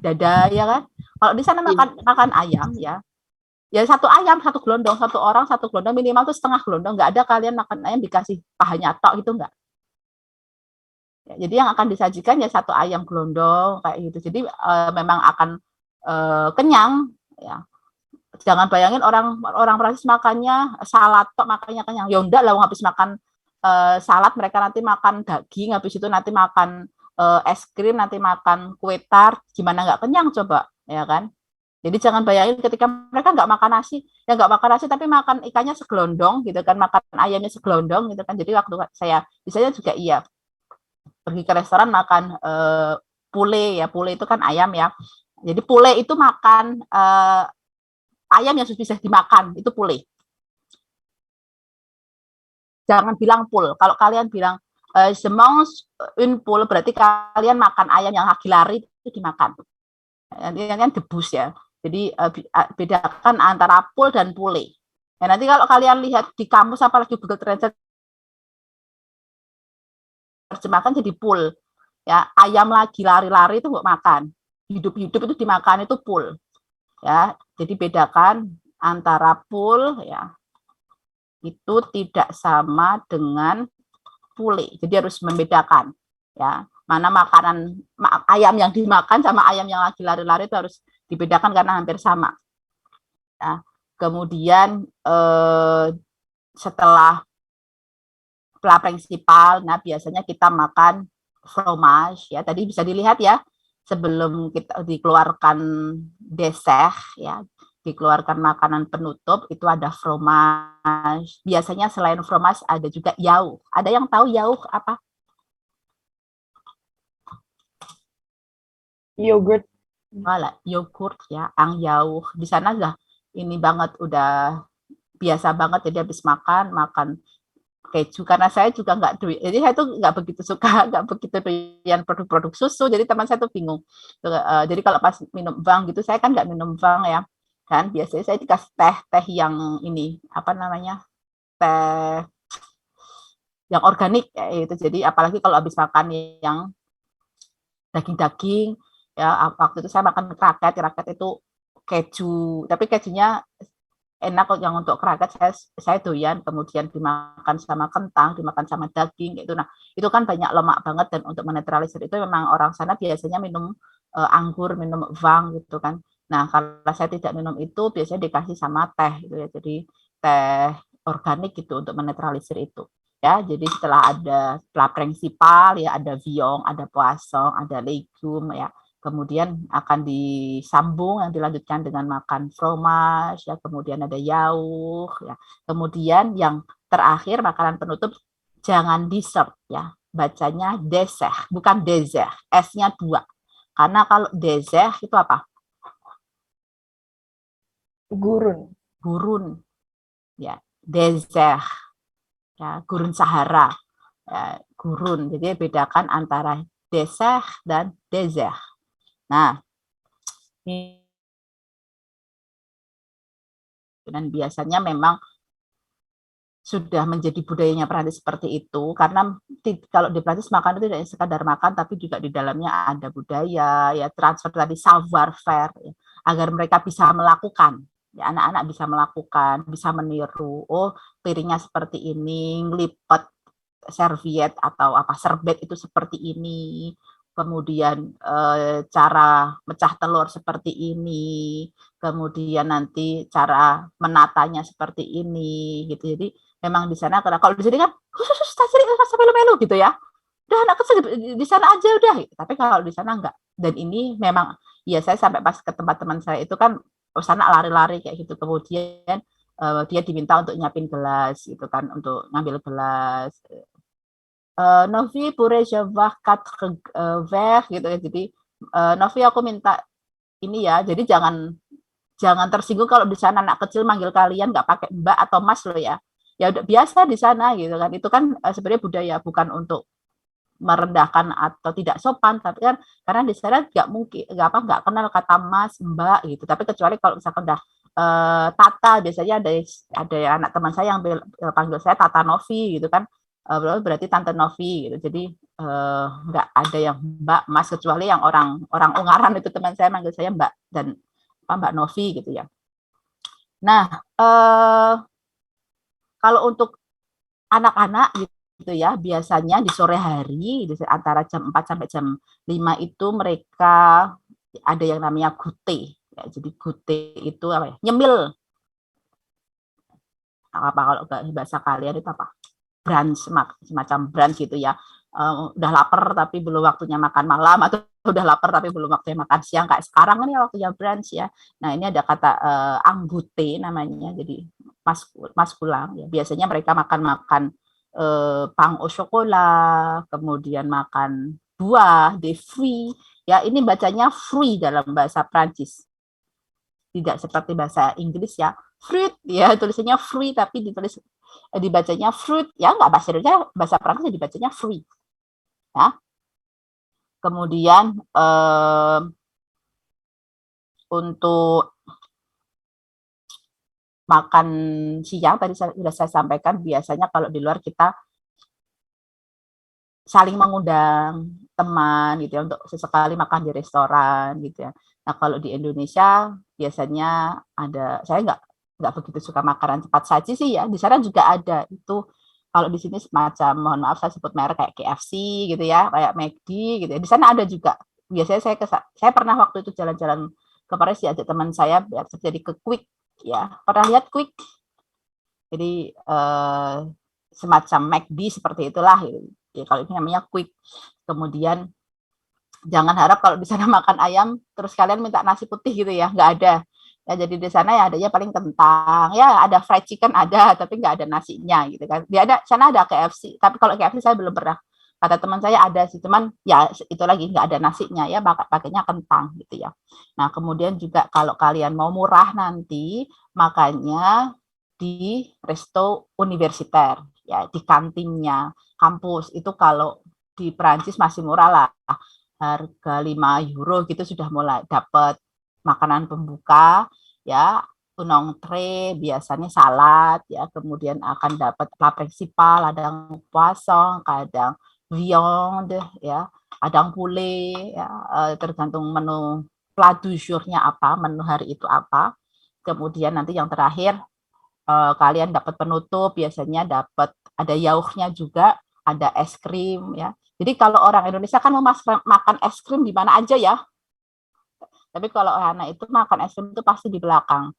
dada ya kan. Kalau di sana makan ayam ya, Ya satu ayam, satu gelondong, satu orang, satu gelondong, minimal tuh setengah gelondong. Nggak ada kalian makan ayam dikasih pahanya tok, itu nggak. Ya, jadi yang akan disajikan ya satu ayam gelondong kayak gitu. Jadi memang akan kenyang. Ya. Jangan bayangin orang Prancis makannya salad tok, makannya kenyang. Ya enggak lah, habis makan salad mereka nanti makan daging, habis itu nanti makan es krim, nanti makan kue tart, gimana nggak kenyang coba, ya kan? Jadi jangan bayangin ketika mereka nggak makan nasi, ya nggak makan nasi tapi makan ikannya segelondong gitu kan, makan ayamnya segelondong gitu kan. Jadi waktu saya biasanya juga iya pergi ke restoran makan pule ya, pule itu kan ayam ya. Jadi pule itu makan ayam yang sudah bisa dimakan, itu pule. Jangan bilang pul. Kalau kalian bilang semong une poule, berarti kalian makan ayam yang lagi lari itu dimakan. Nanti kalian debus ya. Jadi bedakan antara pool dan pule. Ya, nanti kalau kalian lihat di kamus apalagi Google Translate terjemahkan jadi pool. Ya, ayam lagi lari-lari itu nggak makan. Hidup-hidup itu dimakan itu pool. Ya, jadi bedakan antara pool ya. Itu tidak sama dengan pule. Jadi harus membedakan ya. Mana makanan ayam yang dimakan sama ayam yang lagi lari-lari itu harus dibedakan karena hampir sama. Ya. Kemudian setelah plat prinsipal, nah biasanya kita makan fromage ya. Tadi bisa dilihat ya sebelum kita dikeluarkan dessert ya, dikeluarkan makanan penutup itu ada fromage. Biasanya selain fromage ada juga yaourt. Ada yang tahu yaourt apa? Yogurt. Voilà, yogurt ya, ang yaourt. Di sana udah ini banget, udah biasa banget. Jadi habis makan keju, karena saya juga nggak doyan. Jadi saya tuh nggak begitu suka, nggak begitu doyan produk-produk susu. Jadi teman saya tuh bingung. Jadi kalau pas minum vang gitu, saya kan nggak minum vang ya. Kan biasanya saya dikasih teh yang ini apa namanya, teh yang organik kayak gitu. Jadi apalagi kalau habis makan yang daging-daging ya, waktu itu saya makan kraket itu keju, tapi kejunya enak yang untuk kraket saya doyan, kemudian dimakan sama kentang, dimakan sama daging gitu. Nah itu kan banyak lemak banget, dan untuk menetralisir itu memang orang sana biasanya minum anggur, minum vang gitu kan. Nah kalau saya tidak minum itu, biasanya dikasih sama teh gitu ya, jadi teh organik gitu untuk menetralisir itu ya. Jadi setelah ada plat prinsipal ya, ada viand, ada poisson, ada legume ya, kemudian akan disambung yang dilanjutkan dengan makan fromage ya, kemudian ada yaourt ya, kemudian yang terakhir makanan penutup jangan dessert ya, bacanya dessert bukan dessert, S-nya 2, karena kalau dessert itu apa? Gurun ya, dessert ya, gurun Sahara ya, gurun. Jadi bedakan antara dessert dan dessert. Nah, dan biasanya memang sudah menjadi budayanya Prancis seperti itu, karena kalau di Prancis makan itu tidak sekadar makan, tapi juga di dalamnya ada budaya ya, transfer tadi savoir faire ya, agar mereka bisa melakukan ya, anak-anak bisa melakukan, bisa meniru. Oh, piringnya seperti ini, ngelipet serviet atau apa serbet itu seperti ini, kemudian cara mecah telur seperti ini, kemudian nanti cara menatanya seperti ini gitu. Jadi memang di sana, kalau di sini kan khusus sampai melu gitu ya, udah anak kecil di sana aja udah, tapi kalau di sana enggak. Dan ini memang ya, saya sampai pas ke tempat teman saya itu kan sana lari-lari kayak gitu, kemudian dia diminta untuk nyiapin gelas gitu kan, untuk ngambil gelas. Novi pourrais-je avoir 4 verres gitu ya. Jadi Novi aku minta ini ya. Jadi jangan tersinggung kalau di sana anak kecil manggil kalian nggak pakai mbak atau mas loh ya. Ya udah biasa di sana gitu kan. Itu kan sebenarnya budaya, bukan untuk merendahkan atau tidak sopan, tapi kan karena di sana nggak kenal kata mas, mbak gitu. Tapi kecuali kalau misalkan udah Tata, biasanya ada anak teman saya yang panggil saya Tata Novi gitu kan. Berarti Tante Novi gitu. Jadi nggak ada yang Mbak, Mas, kecuali yang orang Ungaran itu teman saya manggil saya Mbak dan Mbak Novi gitu ya. Nah, kalau untuk anak-anak gitu ya, biasanya di sore hari antara jam 4 sampai jam 5 itu mereka ada yang namanya gute. Ya, jadi gute itu apa ya? Nyemil. Apa kalau bahasa kalian itu apa? Brunch, semacam brunch gitu ya. Udah lapar tapi belum waktunya makan malam, atau udah lapar tapi belum waktunya makan siang, kayak sekarang ini waktunya brunch ya. Nah, ini ada kata anggute namanya, jadi maskulang ya. Biasanya mereka makan pain au chocolat, kemudian makan buah, des fruits ya. Ini bacanya fruit dalam bahasa Prancis, tidak seperti bahasa Inggris ya, fruit ya, tulisannya free tapi dibacanya fruit ya, nggak bahasa Indonesia, bahasa Prancis dibacanya free ya. Kemudian untuk makan siang tadi sudah saya sampaikan, biasanya kalau di luar kita saling mengundang teman gitu ya, untuk sesekali makan di restoran gitu ya. Nah, kalau di Indonesia biasanya ada, saya nggak begitu suka makanan cepat saji sih ya. Di sana juga ada itu. Kalau di sini semacam, mohon maaf saya sebut merek, kayak KFC gitu ya, kayak McD gitu ya. Di sana ada juga. Biasanya saya pernah waktu itu jalan-jalan ke Paris diajak teman saya biar jadi ke Quick ya. Pernah lihat Quick? Jadi semacam McD seperti itulah. Ya, kalau ini namanya Quick. Kemudian jangan harap kalau di sana makan ayam terus kalian minta nasi putih gitu ya, nggak ada. Ya, jadi di sana ya adanya paling kentang, ya ada fried chicken ada, tapi nggak ada nasinya gitu kan. Sana ada KFC, tapi kalau KFC saya belum pernah. Kata teman saya ada sih, cuman ya itu lagi nggak ada nasinya ya, pakainya kentang gitu ya. Nah, kemudian juga kalau kalian mau murah nanti, makanya di resto universiter ya, di kantinnya kampus itu. Kalau di Perancis masih murah lah, harga 5 euro gitu sudah mulai dapat makanan pembuka ya, entrée biasanya salad ya, kemudian akan dapat plat principal, ada poisson, kadang viande ya, kadang poulet ya, tergantung menu plat du jour-nya apa, menu hari itu apa. Kemudian nanti yang terakhir kalian dapat penutup, biasanya dapat ada yaourtnya juga, ada es krim ya. Jadi kalau orang Indonesia kan mau makan es krim di mana aja ya. Tapi kalau anak itu makan es krim itu pasti di belakang.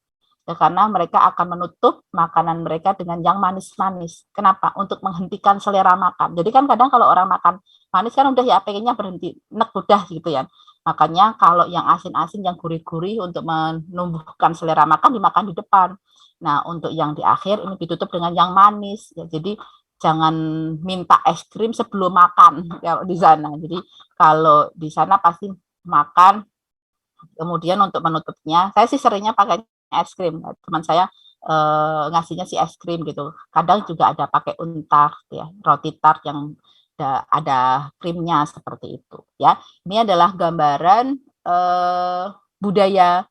Ya, karena mereka akan menutup makanan mereka dengan yang manis-manis. Kenapa? Untuk menghentikan selera makan. Jadi kan kadang kalau orang makan manis kan udah ya pengennya berhenti, nek udah gitu ya. Makanya kalau yang asin-asin, yang gurih-gurih untuk menumbuhkan selera makan dimakan di depan. Nah, untuk yang di akhir ini ditutup dengan yang manis. Ya, jadi jangan minta es krim sebelum makan ya di sana. Jadi kalau di sana pasti makan. Kemudian untuk menutupnya, saya sih seringnya pakai es krim. Teman saya ngasihnya si es krim gitu. Kadang juga ada pakai untart ya, roti tart yang ada krimnya seperti itu ya. Ini adalah gambaran budaya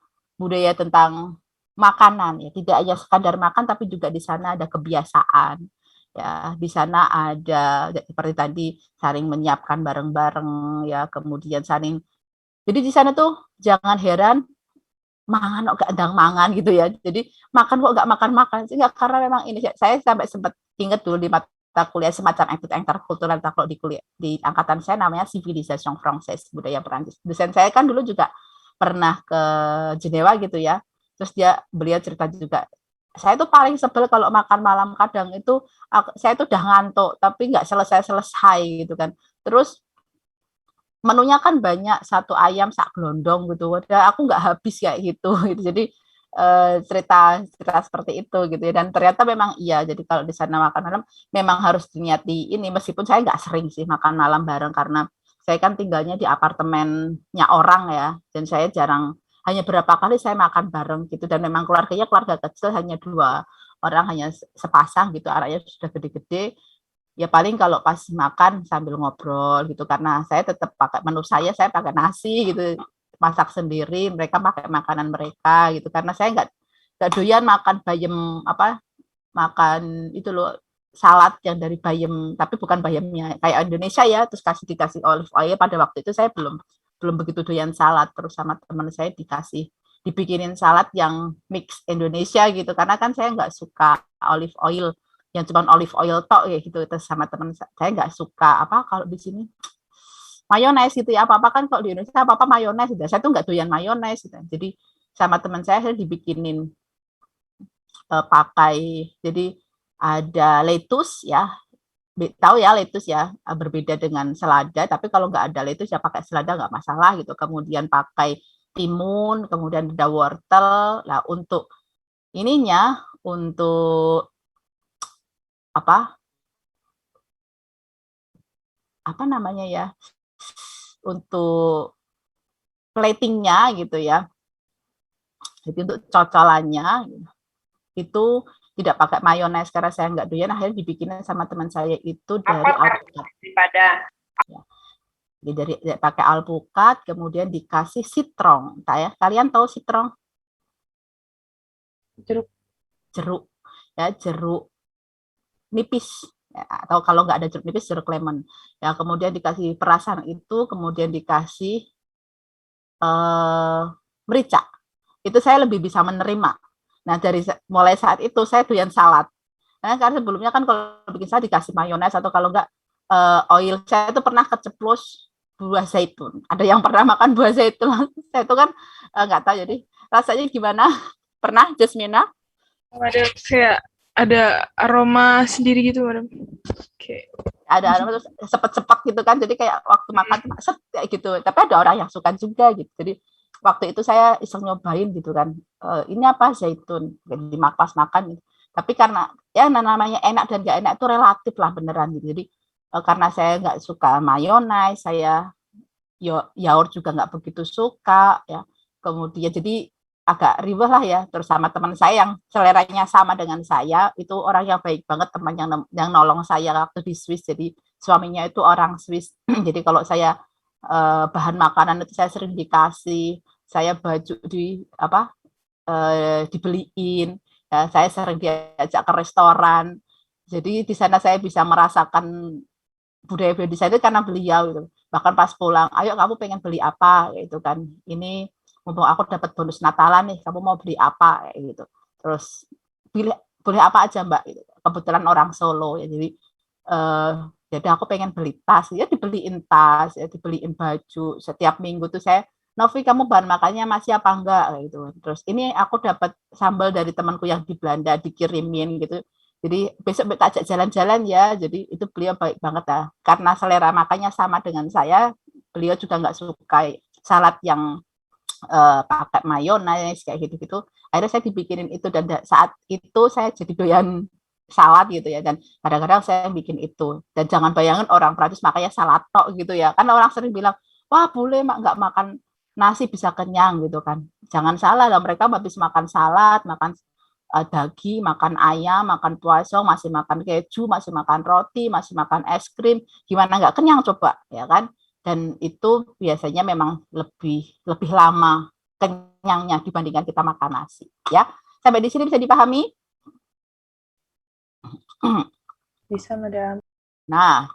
tentang makanan ya. Tidak hanya sekadar makan, tapi juga di sana ada kebiasaan. Ya, di sana ada seperti tadi saling menyiapkan bareng-bareng ya, kemudian saling. Jadi di sana tuh jangan heran mangan kok gak ndang mangan gitu ya. Jadi makan kok gak makan-makan. Enggak, karena memang ini saya sampai sempat ingat dulu di mata kuliah semacam etude interkultural, kalau di kuliah di angkatan saya namanya civilisation française, budaya Perancis. Dosen saya kan dulu juga pernah ke Jenewa gitu ya. Terus beliau cerita juga, saya tuh paling sebel kalau makan malam, kadang itu saya tuh udah ngantuk tapi nggak selesai gitu kan. Terus menunya kan banyak, satu ayam sak glondong gitu, udah aku nggak habis kayak gitu. Jadi cerita seperti itu gitu ya. Dan ternyata memang iya, jadi kalau di sana makan malam memang harus diniati ini, meskipun saya nggak sering sih makan malam bareng, karena saya kan tinggalnya di apartemennya orang ya, dan saya jarang, hanya berapa kali saya makan bareng gitu. Dan memang keluarganya keluarga kecil, hanya 2 orang, hanya sepasang gitu, anaknya sudah gede-gede. Ya paling kalau pas makan sambil ngobrol gitu, karena saya tetap pakai menu saya pakai nasi gitu, masak sendiri, mereka pakai makanan mereka gitu, karena saya nggak doyan makan bayam, makan itu loh, salad yang dari bayam, tapi bukan bayamnya kayak Indonesia ya, terus dikasih olive oil. Pada waktu itu saya belum begitu doyan salad, terus sama teman saya dikasih dibikinin salad yang mix Indonesia gitu, karena kan saya nggak suka olive oil yang cuma olive oil tok ya gitu. Terus sama teman saya nggak suka apa kalau di sini mayones gitu ya, apa-apa kan kalau di Indonesia apa-apa mayones gitu. Saya tuh nggak doyan mayones gitu. Jadi sama teman saya dibikinin pakai, jadi ada lettuce ya, tahu ya lettuce ya, berbeda dengan selada, tapi kalau nggak ada lettuce ya pakai selada nggak masalah gitu. Kemudian pakai timun, kemudian ada wortel. Lah untuk ininya, untuk apa namanya ya, untuk platingnya gitu ya, jadi untuk cocolannya itu tidak pakai mayones karena saya nggak doyan. Akhirnya dibikinnya sama teman saya itu dari alpukat. Ya, dari pakai alpukat, kemudian dikasih citron. Ya, kalian tahu citron? Jeruk ya, jeruk nipis ya, atau kalau nggak ada jeruk nipis, jeruk lemon ya. Kemudian dikasih perasan itu, kemudian dikasih merica. Itu saya lebih bisa menerima. Nah, dari mulai saat itu saya doyan salad. Nah, karena sebelumnya kan kalau bikin salad dikasih mayones atau kalau enggak oil. Saya itu pernah keceplos buah zaitun. Ada yang pernah makan buah zaitun? Saya itu kan nggak tahu, jadi rasanya gimana? Pernah, Jasmina? Ada kayak ada aroma sendiri gitu, Madam. Oke. Ada aroma terus sepet-sepet gitu kan. Jadi kayak waktu makan set kayak gitu. Tapi ada orang yang suka juga gitu. Jadi waktu itu saya iseng nyobain gitu kan. Ini apa, zaitun. Jadi pas makan gitu. Tapi karena ya namanya enak dan nggak enak itu relatif lah beneran gitu. Jadi karena saya nggak suka mayonnaise, saya yaourt juga nggak begitu suka ya. Kemudian jadi agak ribet lah ya. Terus sama teman saya yang seleranya sama dengan saya, itu orang yang baik banget, teman yang nolong saya waktu di Swiss. Jadi suaminya itu orang Swiss. Jadi kalau saya bahan makanan itu saya sering dikasih, saya baju dibeliin, ya, saya sering diajak ke restoran. Jadi di sana saya bisa merasakan budaya di sana karena beliau itu. Bahkan pas pulang, ayo kamu pengen beli apa gitu kan. Ini mumpung aku dapat bonus Natalan nih, kamu mau beli apa kayak gitu. Terus boleh apa aja Mbak gitu. Kebetulan orang Solo ya, jadi aku pengen beli tas, ya dibeliin tas, ya dibeliin baju. Setiap minggu tuh saya, Novi kamu bahan makannya masih apa enggak gitu. Terus ini aku dapat sambal dari temanku yang di Belanda dikirimin gitu. Jadi besok tak ajak jalan-jalan ya. Jadi itu beliau baik banget ya. Karena selera makannya sama dengan saya, beliau juga nggak suka salad yang pakai mayones kayak gitu-gitu. Akhirnya saya dibikinin itu, dan saat itu saya jadi doyan salad gitu ya. Dan kadang-kadang saya bikin itu. Dan jangan bayangin orang Prancis makanya salad tok gitu ya. Kan orang sering bilang, wah boleh nggak makan nasi bisa kenyang gitu kan. Jangan salah lah, mereka habis makan salad, makan daging, makan ayam, makan poisson, masih makan keju, masih makan roti, masih makan es krim. Gimana nggak kenyang coba ya kan? Dan itu biasanya memang lebih lama kenyangnya dibandingkan kita makan nasi ya. Sampai di sini bisa dipahami? Bisa, Madam. Nah,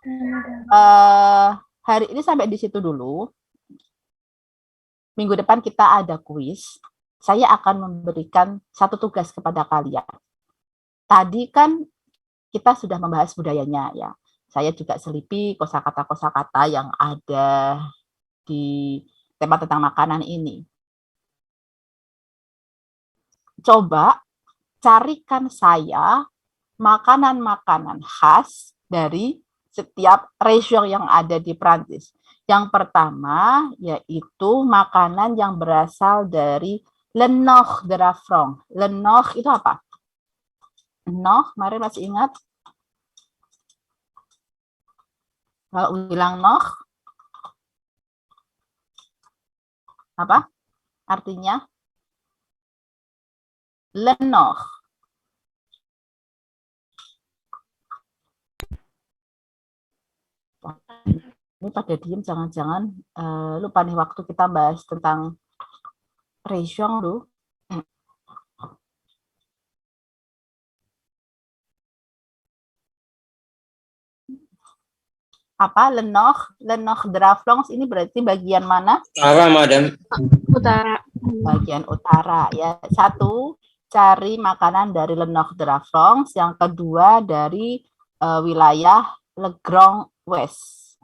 hari ini sampai di situ dulu. Minggu depan kita ada kuis. Saya akan memberikan satu tugas kepada kalian. Tadi kan kita sudah membahas budayanya ya. Saya juga selipi kosakata-kosakata yang ada di tema tentang makanan ini. Coba carikan saya makanan-makanan khas dari setiap region yang ada di Prancis. Yang pertama yaitu makanan yang berasal dari Le Nord de la France. Le Nord itu apa? Nord, mari masih ingat? Kalau bilang Nord, apa artinya? Le Nord. Ini pada diem, jangan-jangan lupa nih waktu kita bahas tentang region lu. Apa Le Nord de la France ini berarti bagian mana? Utara, Madam. Utara. bagian utara ya. Satu, cari makanan dari Le Nord de la France, yang kedua dari wilayah Le Grand Ouest.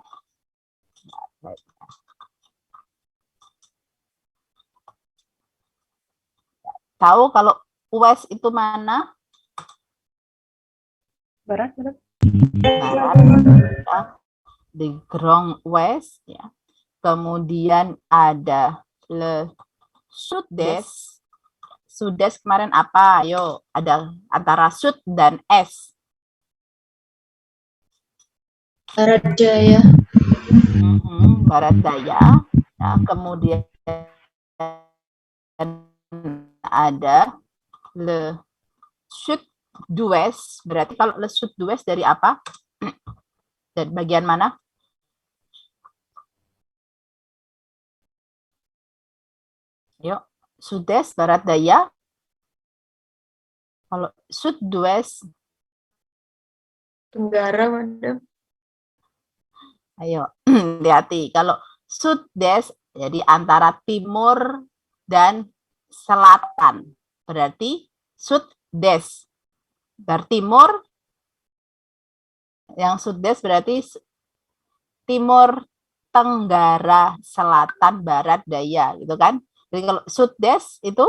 Tahu kalau West itu mana? Barat, barat. Barat, ya. The Grand West ya. Kemudian ada Le Sud-Est. Sud-Est kemarin apa? Ayo, ada antara Sud dan Est. Barat Daya. Barat Daya. Nah, kemudian ada Le Sud-Ouest. Berarti kalau Le Sud-Ouest dari apa? Dari bagian mana? Yuk, Sud-Est, Barat Daya. Kalau Sud-Ouest. Tenggara, Madam. Ayo, hati-hati. Kalau Sud-Est, jadi antara timur dan selatan. Berarti Sud-Est. Bertimur. Yang Sud-Est berarti timur, tenggara, selatan, barat, daya. Gitu kan? Jadi kalau Sud-Est itu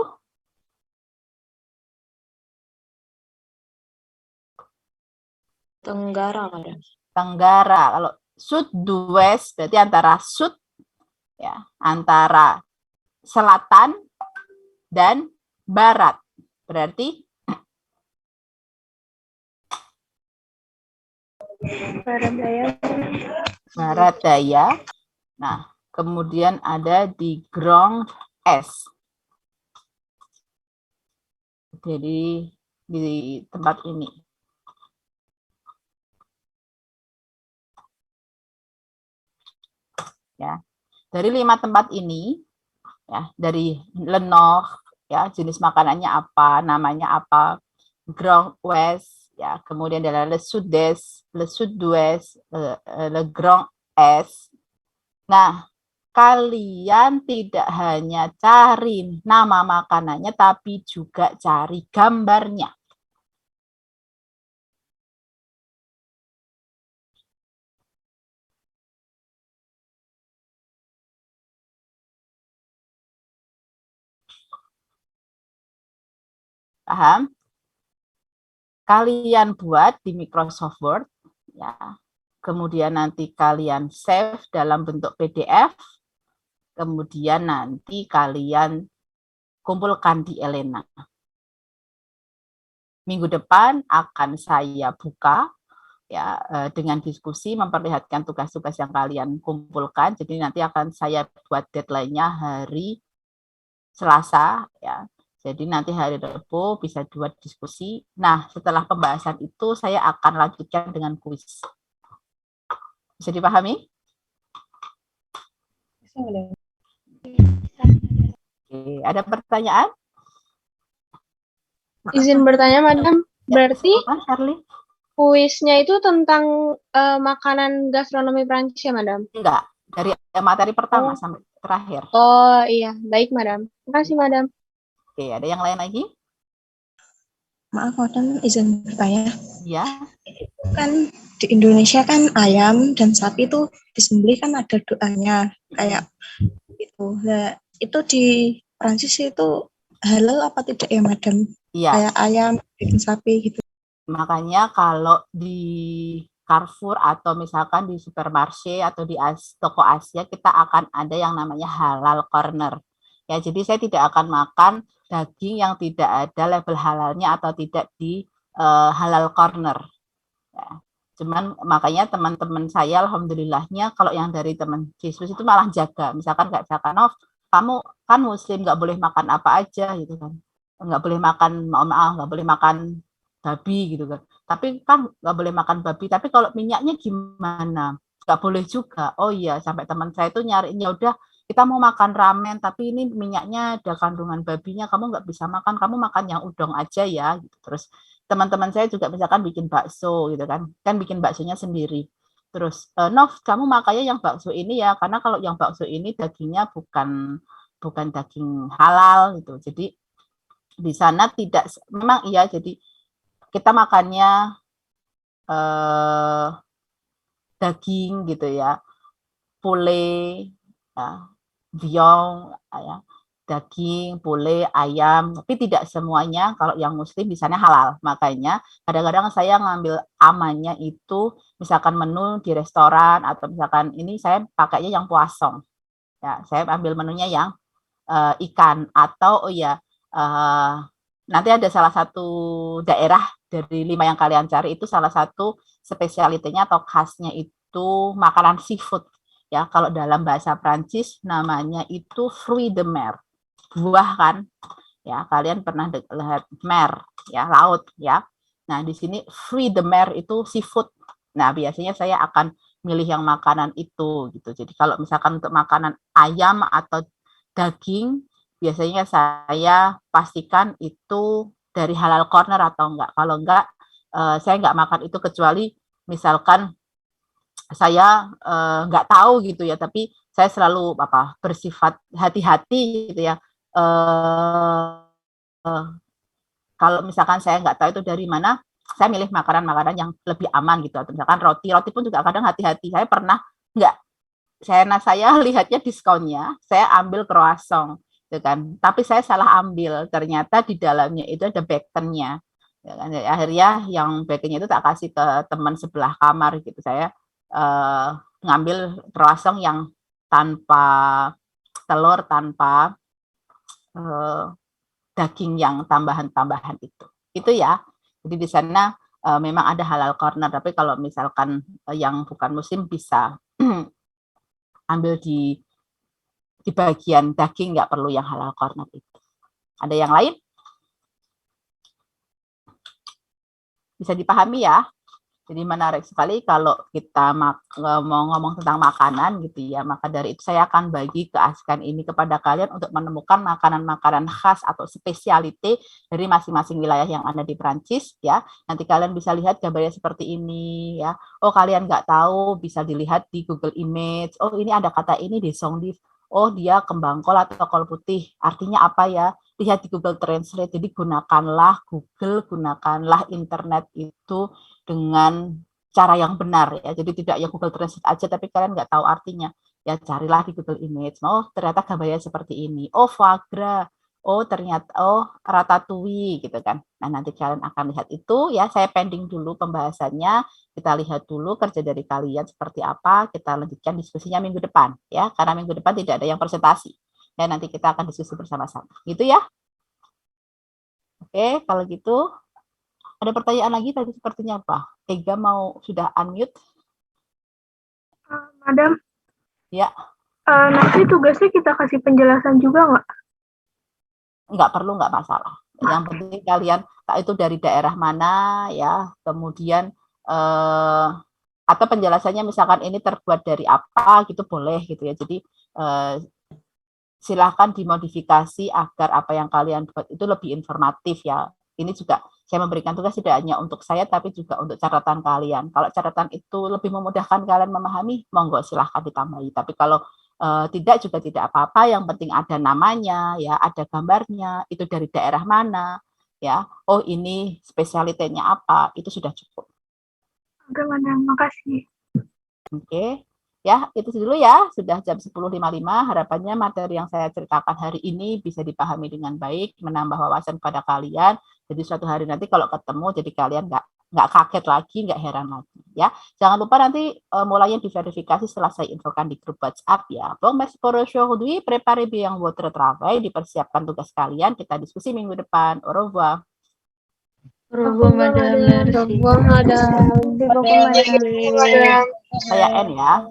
Tenggara, Madam. Tenggara. Kalau Sud-Ouest berarti antara sud ya, antara selatan dan barat. Berarti Barat Daya. Barat Daya. Nah, kemudian ada di Grand Est. Jadi di tempat ini. Ya, dari 5 tempat ini, ya, dari Le Nord, ya, jenis makanannya apa, namanya apa, Grand Ouest, ya, kemudian adalah Le Sud-Est, Le Sud-Ouest, Le Grand Est. Nah, kalian tidak hanya cari nama makanannya, tapi juga cari gambarnya. Paham? Kalian buat di Microsoft Word, ya. Kemudian nanti kalian save dalam bentuk PDF. Kemudian nanti kalian kumpulkan di Elena. Minggu depan akan saya buka ya dengan diskusi memperlihatkan tugas-tugas yang kalian kumpulkan. Jadi nanti akan saya buat deadline-nya hari Selasa ya. Jadi nanti hari Rabu bisa buat diskusi. Nah, setelah pembahasan itu saya akan lanjutkan dengan kuis. Bisa dipahami? Oke, ada pertanyaan? Izin bertanya, Madam. Berarti kuisnya itu tentang makanan gastronomi Prancis ya, Madam? Enggak, dari materi pertama sampai terakhir. Oh iya, baik, Madam. Terima kasih, Madam. Oke, ada yang lain lagi? Maaf, Madam, izin bertanya. Ya. Kan di Indonesia kan ayam dan sapi itu disembelih kan ada doanya kayak itu. Nah, itu di Prancis itu halal apa tidak ya, Madam? Iya. Kayak ayam, daging sapi gitu. Makanya kalau di Carrefour atau misalkan di supermarket atau di toko Asia kita akan ada yang namanya halal corner. Ya, jadi saya tidak akan makan daging yang tidak ada label halalnya atau tidak di halal corner. Ya. Cuman makanya teman-teman saya alhamdulillahnya kalau yang dari teman Yesus itu malah jaga. Misalkan kayak Jakanov, kamu kan muslim nggak boleh makan apa aja gitu kan. Nggak boleh makan, maaf, nggak boleh makan babi gitu kan. Tapi kan nggak boleh makan babi, tapi kalau minyaknya gimana? Nggak boleh juga. Oh iya, sampai teman saya itu nyarinya udah kita mau makan ramen tapi ini minyaknya ada kandungan babinya, kamu nggak bisa makan, kamu makan yang udang aja ya gitu. Terus teman-teman saya juga misalkan bikin bakso gitu kan bikin baksonya sendiri. Terus Nov, kamu makanya yang bakso ini ya, karena kalau yang bakso ini dagingnya bukan bukan daging halal gitu. Jadi di sana tidak, memang iya, jadi kita makannya daging gitu ya, poulet, ya, viande, ya, daging, poulet, ayam, tapi tidak semuanya. Kalau yang muslim di sana halal. Makanya kadang-kadang saya ngambil amannya itu misalkan menu di restoran atau misalkan ini saya pakainya yang poisson. Ya, saya ambil menunya yang ikan atau nanti ada salah satu daerah dari 5 yang kalian cari itu salah satu spesialitanya atau khasnya itu makanan seafood. Ya, kalau dalam bahasa Prancis namanya itu fruit de mer. Buah kan? Ya, kalian pernah lihat mer, ya, laut ya. Nah, di sini fruit de mer itu seafood. Nah, biasanya saya akan milih yang makanan itu gitu. Jadi kalau misalkan untuk makanan ayam atau daging, biasanya saya pastikan itu dari halal corner atau enggak. Kalau enggak, saya enggak makan itu kecuali misalkan saya nggak tahu gitu ya, tapi saya selalu bersifat hati-hati gitu ya. Kalau misalkan saya nggak tahu itu dari mana, saya milih makanan-makanan yang lebih aman gitu. Atau misalkan roti pun juga kadang hati-hati. Saya pernah saya lihatnya diskonnya, saya ambil croissant, gitu kan. Tapi saya salah ambil, ternyata di dalamnya itu ada baconnya. Ya kan? Akhirnya yang baconnya itu tak kasih ke teman sebelah kamar gitu. Saya ngambil croissant yang tanpa telur, tanpa daging yang tambahan-tambahan itu ya. Jadi di sana memang ada halal corner, tapi kalau misalkan yang bukan muslim bisa ambil di bagian daging, nggak perlu yang halal corner itu. Ada yang lain? Bisa dipahami ya? Jadi menarik sekali kalau kita mau ngomong tentang makanan gitu ya. Maka dari itu saya akan bagi keasikan ini kepada kalian untuk menemukan makanan-makanan khas atau spesialite dari masing-masing wilayah yang ada di Prancis ya. Nanti kalian bisa lihat gambarnya seperti ini ya. Oh, kalian nggak tahu, bisa dilihat di Google Image. Oh, ini ada kata ini di Songdif. Oh, dia kembang kol atau kol putih. Artinya apa ya? Lihat di Google Translate. Jadi gunakanlah Google, gunakanlah internet itu dengan cara yang benar ya. Jadi tidak yang Google Translate aja tapi kalian nggak tahu artinya. Ya carilah di Google Image. Oh, ternyata gambarnya seperti ini. Oh, foie gras. Oh, ternyata ratatouille gitu kan. Nah, nanti kalian akan lihat itu ya. Saya pending dulu pembahasannya. Kita lihat dulu kerja dari kalian seperti apa. Kita lanjutkan diskusinya minggu depan ya. Karena minggu depan tidak ada yang presentasi. Ya, nanti kita akan diskusi bersama-sama. Gitu ya. Oke, kalau gitu ada pertanyaan lagi tadi sepertinya apa? Ega mau sudah unmute? Madam. Ya. Nanti tugasnya kita kasih penjelasan juga nggak? Nggak perlu, nggak masalah. Yang penting kalian itu dari daerah mana ya, kemudian atau penjelasannya misalkan ini terbuat dari apa gitu boleh gitu ya. Jadi silahkan dimodifikasi agar apa yang kalian buat itu lebih informatif ya. Ini juga saya memberikan tugas tidak hanya untuk saya tapi juga untuk catatan kalian. Kalau catatan itu lebih memudahkan kalian memahami, monggo silahkan ditambahi. Tapi kalau tidak juga tidak apa-apa, yang penting ada namanya ya, ada gambarnya, itu dari daerah mana ya. Oh, ini spesialitenya apa, itu sudah cukup. Oke, Madam, makasih. Oke. Ya, itu dulu ya, sudah jam 10.55. Harapannya materi yang saya ceritakan hari ini bisa dipahami dengan baik, menambah wawasan pada kalian. Jadi suatu hari nanti kalau ketemu, jadi kalian nggak kaget lagi, nggak heran lagi. Ya, jangan lupa nanti mulainya diverifikasi setelah saya infokan di grup WhatsApp ya. Bon, merci pour aujourd'hui, préparez bien votre travail, dipersiapkan tugas kalian. Kita diskusi minggu depan. Au revoir. Au revoir, Madame. Au revoir, Madame. Saya N ya.